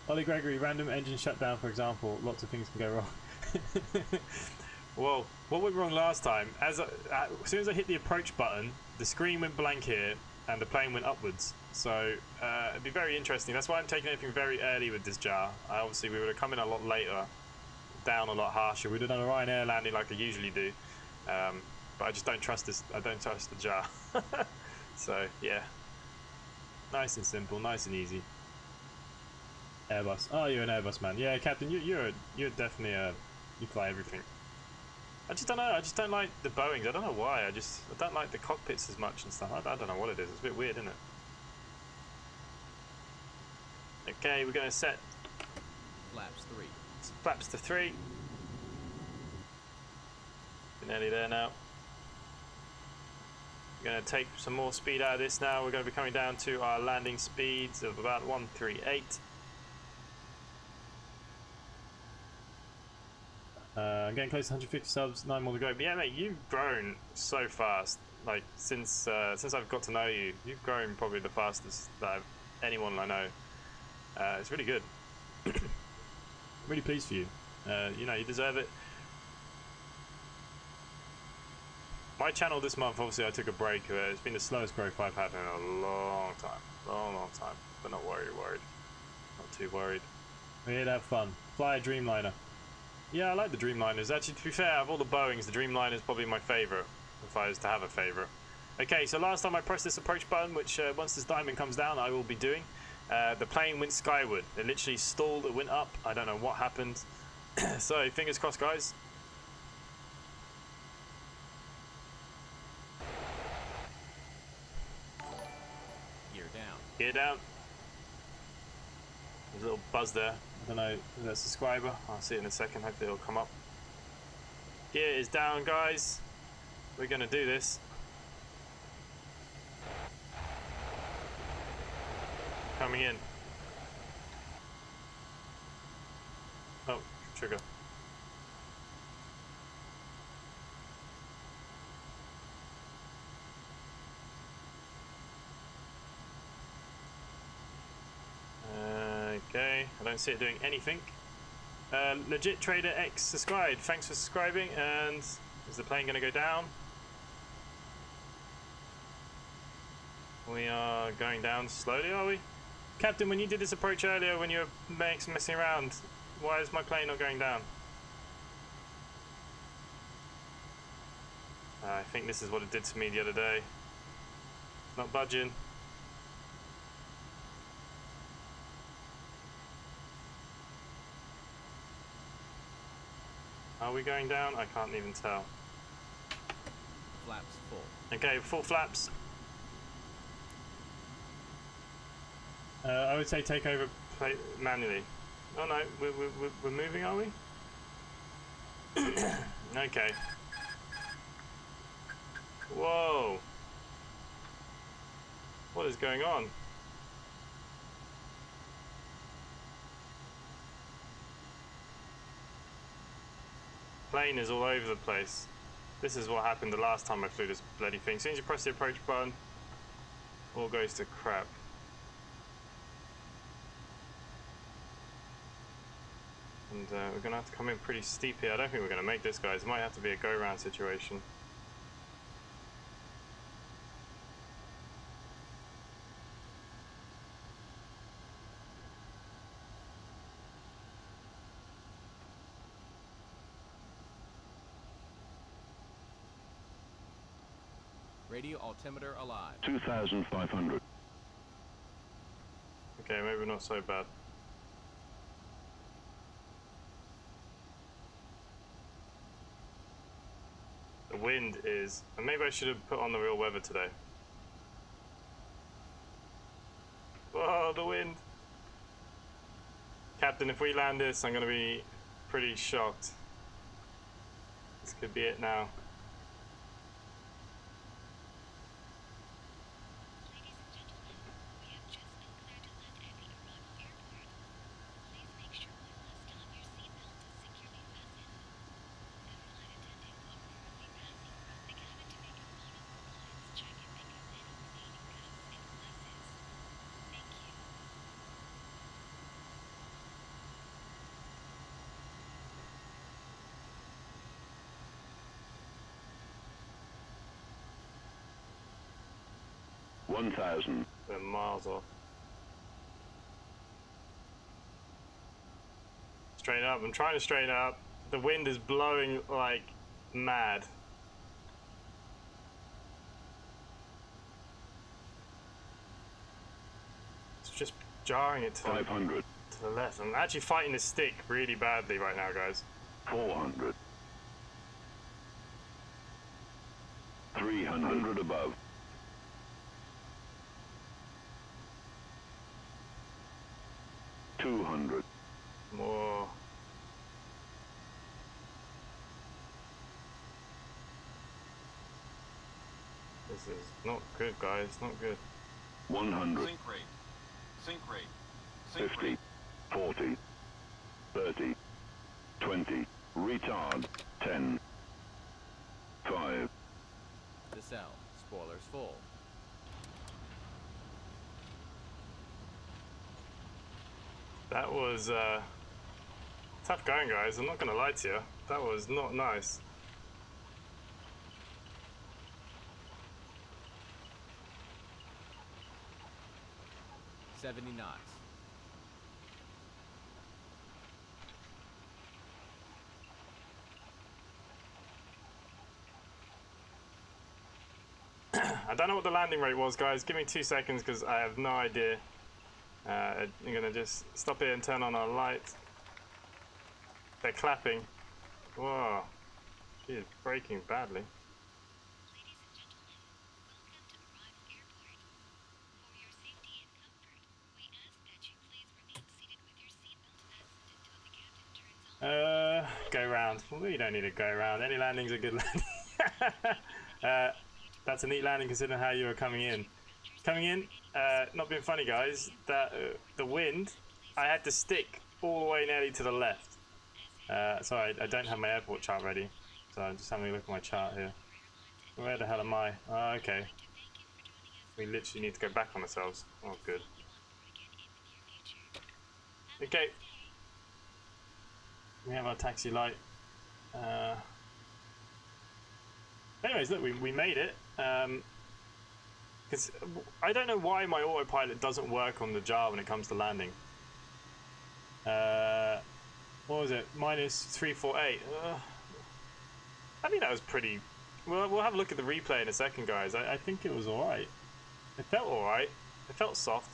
Ollie Gregory, random engine shutdown, for example. Lots of things can go wrong. Well, what went wrong last time? As soon as I hit the approach button, the screen went blank here, and the plane went upwards. So it'd be very interesting. That's why I'm taking everything very early with this jar. Obviously, we would have come in a lot later, down a lot harsher. We'd have done a Ryanair landing like I usually do, but I just don't trust this. I don't trust the jar. So yeah, nice and simple, nice and easy. Airbus. Oh, you're an Airbus man. Yeah, Captain, you're definitely you fly everything. I just don't know. I just don't like the Boeings. I don't know why. I don't like the cockpits as much and stuff. I don't know what it is. It's a bit weird, isn't it? Okay, we're going to set Flaps 3. flaps to 3. We're nearly there now. We're going to take some more speed out of this now. We're going to be coming down to our landing speeds of about 138. I'm getting close to 150 subs, 9 more to go. But yeah, mate, you've grown so fast. Like since I've got to know you, you've grown probably the fastest that anyone I know. It's really good. Really pleased for you. You know, you deserve it. My channel this month, obviously, I took a break. It's been the slowest growth I've had in a long time. Long time. But not worried. Not too worried. We're here to have fun. Fly a Dreamliner. Yeah, I like the Dreamliners. Actually, to be fair, out of all the Boeings, the Dreamliner is probably my favourite, if I was to have a favourite. Okay, so last time I pressed this approach button, which once this diamond comes down, I will be doing, the plane went skyward. It literally stalled, it went up. I don't know what happened. So, fingers crossed, guys. Gear down. Gear down. There's a little buzz there. I don't know if that's a subscriber. I'll see it in a second. Hopefully it'll come up. Gear is down, guys. We're going to do this. Coming in. Oh, trigger. Okay, I don't see it doing anything. Legit Trader X subscribed. Thanks for subscribing. And is the plane going to go down? We are going down slowly, are we? Captain, when you did this approach earlier, when you were messing around, why is my plane not going down? I think this is what it did to me the other day. It's not budging. Are we going down? I can't even tell. Flaps full. Okay, full flaps. I would say take over manually. Oh no, we're moving, are we? Okay. Whoa. What is going on? Plane is all over the place. This is what happened the last time I flew this bloody thing. As soon as you press the approach button, all goes to crap. And we're going to have to come in pretty steep here. I don't think we're going to make this, guys. It might have to be a go-round situation. Radio altimeter alive. 2,500. Okay, maybe not so bad. The wind is... And maybe I should have put on the real weather today. Whoa, the wind! Captain, if we land this, I'm going to be pretty shocked. This could be it now. We're miles off. Straighten up. I'm trying to straighten up. The wind is blowing like mad. It's just jarring it to 500. To the left. I'm actually fighting this stick really badly right now, guys. 400. 300 above. 200. More. This is not good, guys. Not good. 100. Sink rate. Sink rate. 50. 40. 30. 20. Retard. 10. 5. The cell. Spoilers full. That was tough going, guys. I'm not gonna lie to you. That was not nice. $70 knots. I don't know what the landing rate was, guys. Give me 2 seconds because I have no idea. I'm gonna just stop here and turn on our lights. They're clapping. Whoa. She is braking badly. Go round. Well, you don't need to go round. Any landing's a good landing. That's a neat landing considering how you were coming in. Coming in, not being funny, guys. The wind, I had to stick all the way nearly to the left. Sorry, I don't have my airport chart ready, so I'm just having a look at my chart here. Where the hell am I? Oh, okay. We literally need to go back on ourselves. Oh, good. Okay. We have our taxi light. Anyways, look, we made it. Because I don't know why my autopilot doesn't work on the jar when it comes to landing. What was it? -348. I think that was pretty... Well, we'll have a look at the replay in a second, guys. I think it was alright. It felt alright. It felt soft.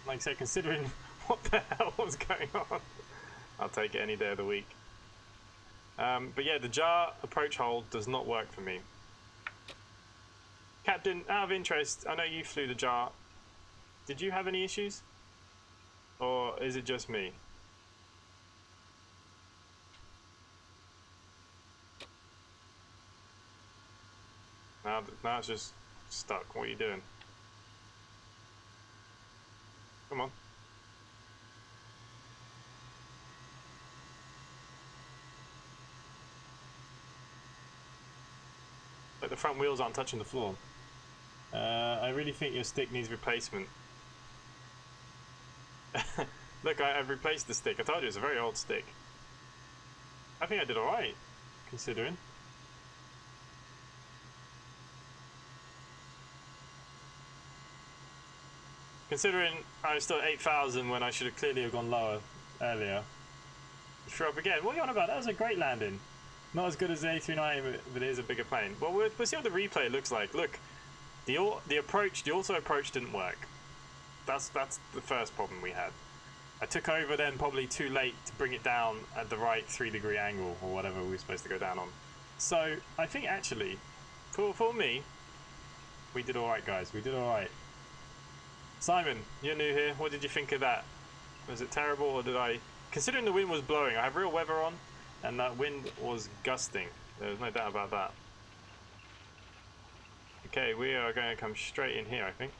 Like I said, considering what the hell was going on. I'll take it any day of the week. But yeah, the jar approach hold does not work for me. Captain, out of interest, I know you flew the jar. Did you have any issues? Or is it just me? Now it's just stuck. What are you doing? Come on. Like the front wheels aren't touching the floor. I really think your stick needs replacement. Look, I've replaced the stick. I told you it's a very old stick. I think I did alright, considering. Considering I was still at 8,000 when I should have clearly have gone lower earlier. You threw up again. What are you on about? That was a great landing. Not as good as the A390, but it is a bigger plane. Well, we'll see what the replay looks like. Look, the auto approach didn't work. That's the first problem we had. I took over then probably too late to bring it down at the right 3-degree angle or whatever we were supposed to go down on. So I think actually, for me, we did all right, guys. We did all right. Simon, you're new here. What did you think of that? Was it terrible, or did I? Considering the wind was blowing, I have real weather on, and that wind was gusting. There's no doubt about that. Okay, we are going to come straight in here, I think.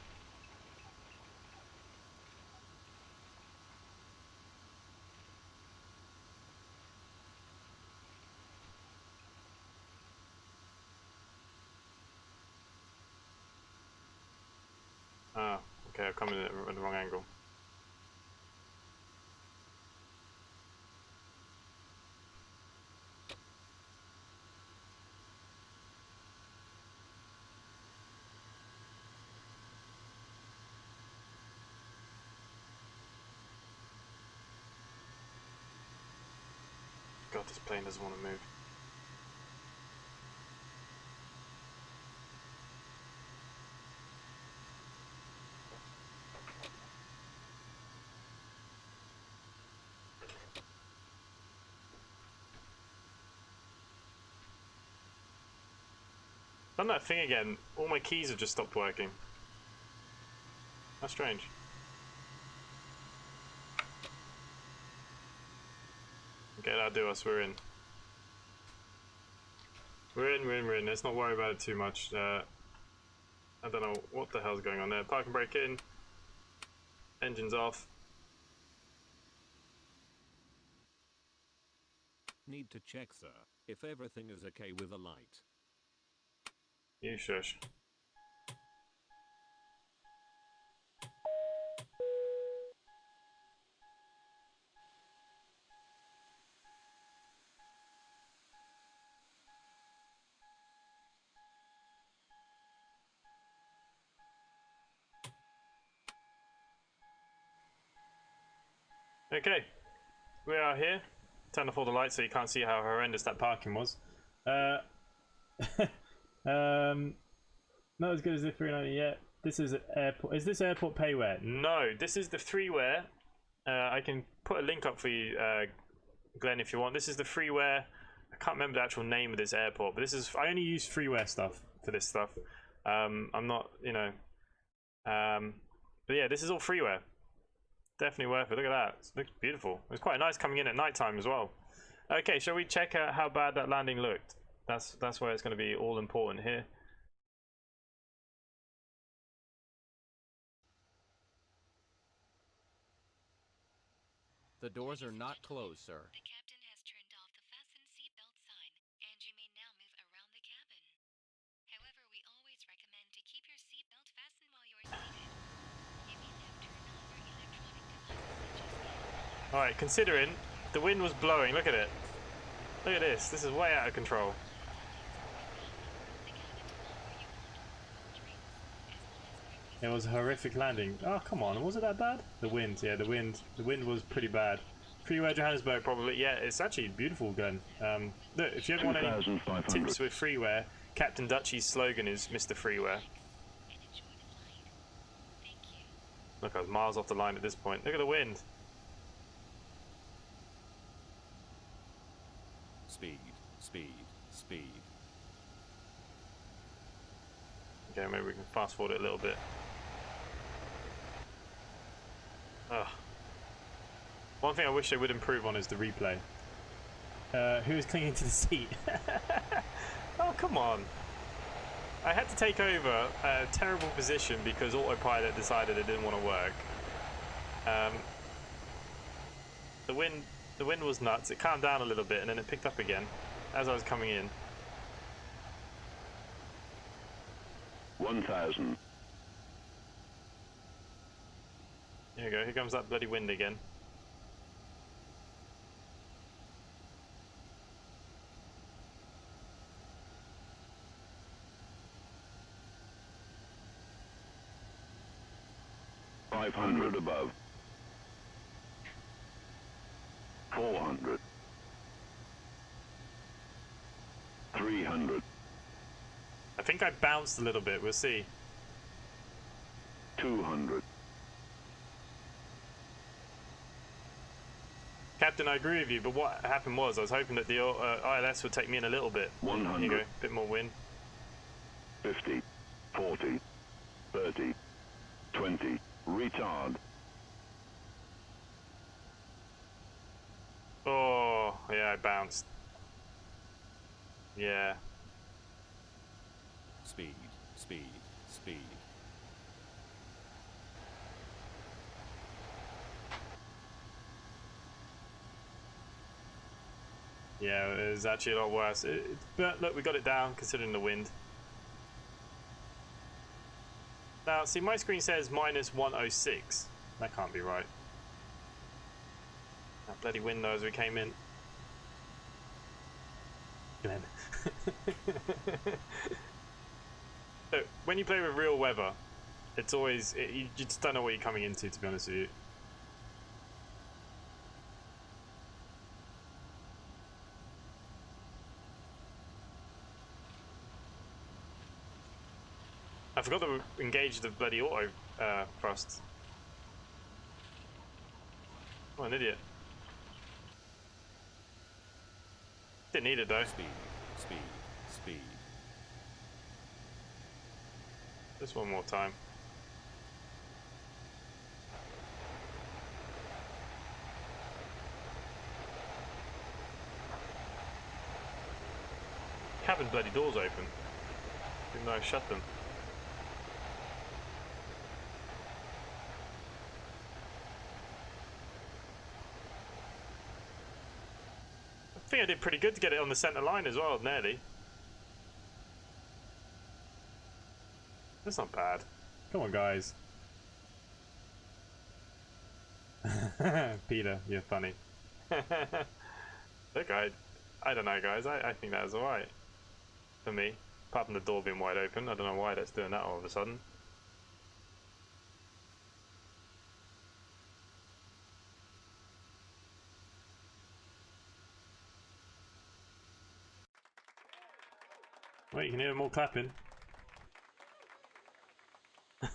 Ah, okay, I've come in at the wrong angle. God, this plane doesn't want to move. Done that thing again. All my keys have just stopped working. That's strange. Okay, that'll do us. We're in. We're in. Let's not worry about it too much. I don't know what the hell's going on there. Park and brake in. Engines off. Need to check, sir, if everything is okay with the light. You shush. Okay, we are here. Turn off all the lights so you can't see how horrendous that parking was. Not as good as the 390 yet. This is airport. Is this airport payware? No, this is the freeware. I can put a link up for you, Glenn, if you want. This is the freeware. I can't remember the actual name of this airport, but this is. I only use freeware stuff for this stuff. I'm not, you know. But yeah, this is all freeware. Definitely worth it. Look at that. It looks beautiful. It was quite nice coming in at night time as well. Okay, shall we check out how bad that landing looked? That's where it's going to be all important here. The doors are not closed, sir. The captain has turned off the fasten seatbelt sign, and you may now move around the cabin. However, we always recommend to keep your seatbelt fastened while you're seated. You may now turn on your electronic devices such as the Alright, considering the wind was blowing, look at it. Look at this. This is way out of control. It was a horrific landing. Oh, come on. Was it that bad? The wind, yeah, the wind was pretty bad. Freeware Johannesburg, probably. Yeah, it's actually beautiful gun. Look, if you ever want any tips with freeware, Captain Dutchy's slogan is Mr. Freeware. Look, I was miles off the line at this point. Look at the wind. Speed, speed, speed. Okay, maybe we can fast forward it a little bit. Ugh. One thing I wish they would improve on is the replay. Who's clinging to the seat? Oh, come on. I had to take over a terrible position because autopilot decided it didn't want to work. The wind was nuts. It calmed down a little bit and then it picked up again as I was coming in. 1,000. Here we go. Here comes that bloody wind again. $500 above. 400. 300. I think I bounced a little bit. We'll see. 200. Captain, I agree with you, but what happened was I was hoping that the ILS would take me in a little bit. 100. Here you go, bit more wind. 50. 40. 30. 20. Retard. Oh, yeah, I bounced. Yeah. Speed, speed, speed. Yeah, it was actually a lot worse. But look, we got it down considering the wind. Now, see, my screen says minus 106. That can't be right. That bloody wind though as we came in. Glenn. So, when you play with real weather, it's always, you just don't know what you're coming into, to be honest with you. I forgot to engage the bloody auto thrust. What an idiot. Didn't need it though. Speed, speed, speed. Just one more time. Cabin bloody doors open. Didn't know I shut them. I think I did pretty good to get it on the centre line as well, nearly. That's not bad. Come on, guys. Peter, you're funny. Look, I don't know, guys. I think that was alright. For me. Apart from the door being wide open. I don't know why that's doing that all of a sudden. Wait, you can hear more clapping.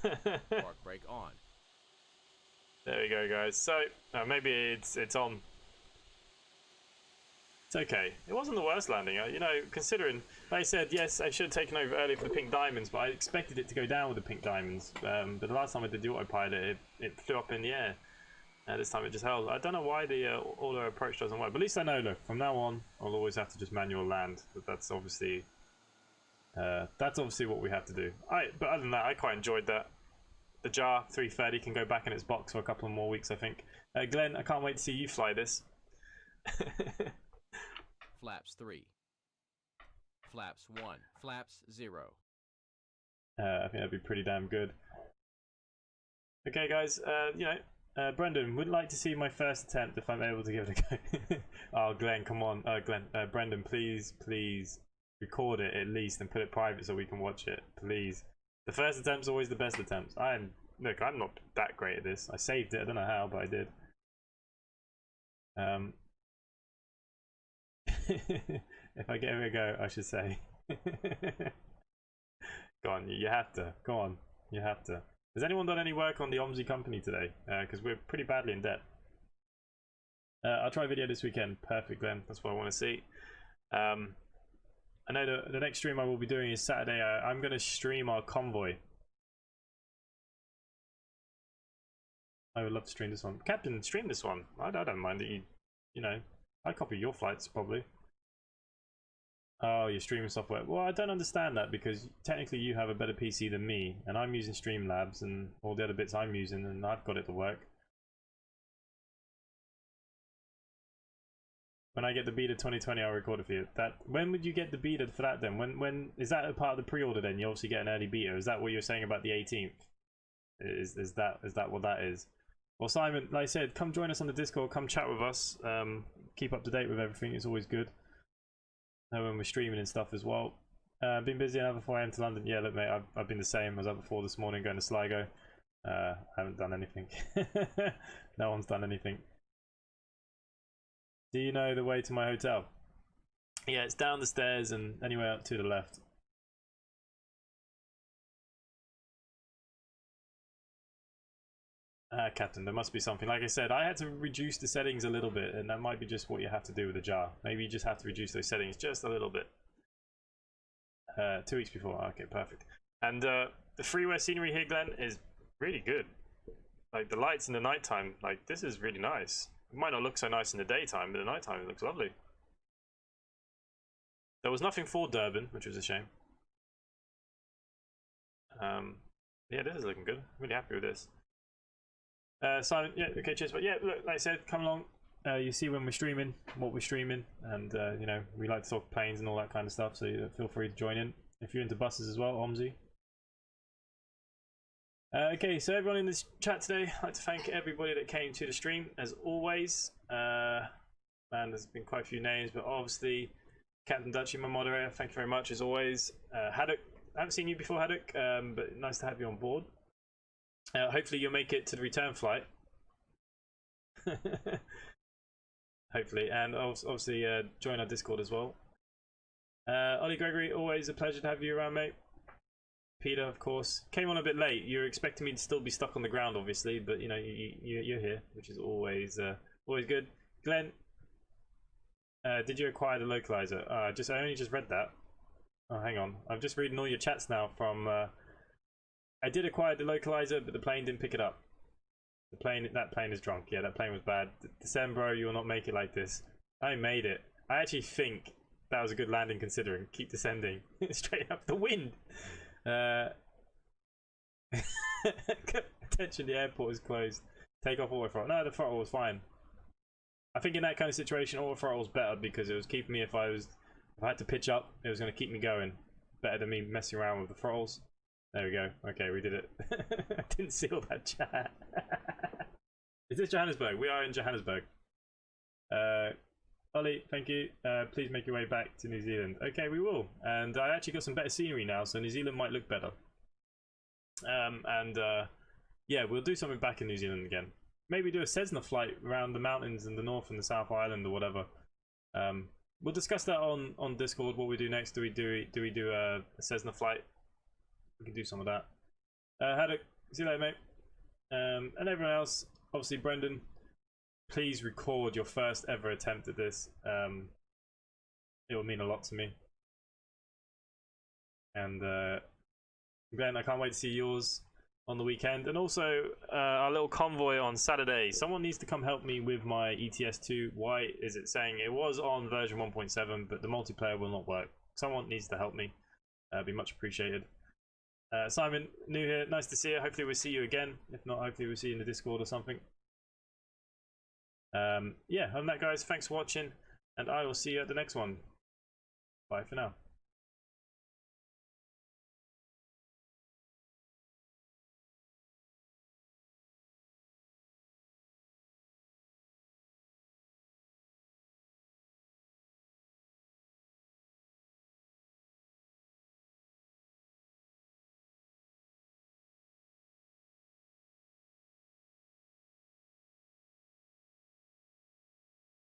Park brake on. There we go, guys. So maybe it's on. It's okay. It wasn't the worst landing. You know, considering they said yes, I should have taken over early for the pink diamonds, but I expected it to go down with the pink diamonds. But the last time I did the autopilot, it flew up in the air. This time it just held. I don't know why the auto approach doesn't work. But at least I know. Look, from now on, I'll always have to just manual land. But that's obviously what we have to do. But other than that, I quite enjoyed that. The JAR330 can go back in its box for a couple of more weeks, I think. Glenn, I can't wait to see you fly this. Flaps 3. Flaps 1. Flaps 0. I think that'd be pretty damn good. Okay, guys. Brendan, would like to see my first attempt if I'm able to give it a go. Oh, Glenn, come on. Brendan, please record it at least and put it private so we can watch it, please. The first attempt's always the best attempt. Look, I'm not that great at this. I saved it. I don't know how, but I did. If I give it a go, I should say. Go on, you have to. Go on, you have to. Has anyone done any work on the OMSI company today? Because we're pretty badly in debt. I'll try a video this weekend. Perfect, Glenn. That's what I want to see. I know the next stream I will be doing is Saturday. I'm going to stream our convoy. I would love to stream this one. Captain, stream this one. I don't mind that you know, I copy your flights probably. Oh, you're streaming software. Well, I don't understand that because technically you have a better PC than me, and I'm using Streamlabs and all the other bits I'm using, and I've got it to work. When I get the beta 2020, I'll record it for you. When would you get the beta for that then? When is that a part of the pre-order then? You obviously get an early beta. Is that what you're saying about the 18th? Is that what that is? Well, Simon, like I said, come join us on the Discord. Come chat with us. Keep up to date with everything. It's always good. When we're streaming and stuff as well. Been busy now before I enter London. Yeah, look, mate, I've been the same. I was up before this morning going to Sligo. I haven't done anything. No one's done anything. Do you know the way to my hotel? Yeah, it's down the stairs and anywhere up to the left. Captain, there must be something. Like I said, I had to reduce the settings a little bit, and that might be just what you have to do with the jar. Maybe you just have to reduce those settings just a little bit. 2 weeks before. Okay, perfect. And the freeware scenery here, Glenn, is really good. Like the lights in the nighttime, like this is really nice. It might not look so nice in the daytime, but the nighttime it looks lovely. There was nothing for Durban, which was a shame. Yeah, this is looking good. Really happy with this. Simon, yeah, okay, cheers. But yeah, look, like I said, come along. You see when we're streaming, what we're streaming, and you know, we like to talk planes and all that kind of stuff. So feel free to join in if you're into buses as well, Omzi. Okay, so everyone in this chat today, I'd like to thank everybody that came to the stream as always. Man, there's been quite a few names, but obviously Captain Dutchy, my moderator, thank you very much as always. Haddock, I haven't seen you before, Haddock, but nice to have you on board. Hopefully you'll make it to the return flight. Hopefully, and obviously join our Discord as well. Ollie Gregory, always a pleasure to have you around, mate. Peter, of course, came on a bit late. You're expecting me to still be stuck on the ground, obviously, but you know you're here, which is always always good. Glenn, did you acquire the localizer? I only just read that. Oh, hang on, I'm just reading all your chats now from. I did acquire the localizer, but the plane didn't pick it up. That plane is drunk. Yeah, that plane was bad. December, you will not make it like this. I made it. I actually think that was a good landing considering. Keep descending straight up the wind. Attention, the airport is closed. Take off auto throttle. No, the throttle was fine. I think in that kind of situation, auto throttle was better because it was keeping me if I had to pitch up, it was going to keep me going. Better than me messing around with the throttles. There we go. Okay, we did it. I didn't see all that chat. Is this Johannesburg? We are in Johannesburg. Ollie, thank you. Please make your way back to New Zealand. Okay, we will. And I actually got some better scenery now, so New Zealand might look better. Yeah, we'll do something back in New Zealand again. Maybe do a Cessna flight around the mountains in the North and the South Island or whatever. We'll discuss that on Discord. What we do next? Do we do a Cessna flight? We can do some of that. Haddock, see you later, mate. And everyone else, obviously Brendan, please record your first ever attempt at this. It will mean a lot to me. And Glenn, I can't wait to see yours on the weekend. And also our little convoy on Saturday. Someone needs to come help me with my ETS2. Why is it saying it was on version 1.7, but the multiplayer will not work? Someone needs to help me. Be much appreciated. Simon, new here, nice to see you. Hopefully we'll see you again. If not, hopefully we'll see you in the Discord or something. Yeah, other than that, guys, thanks for watching, and I will see you at the next one. Bye for now.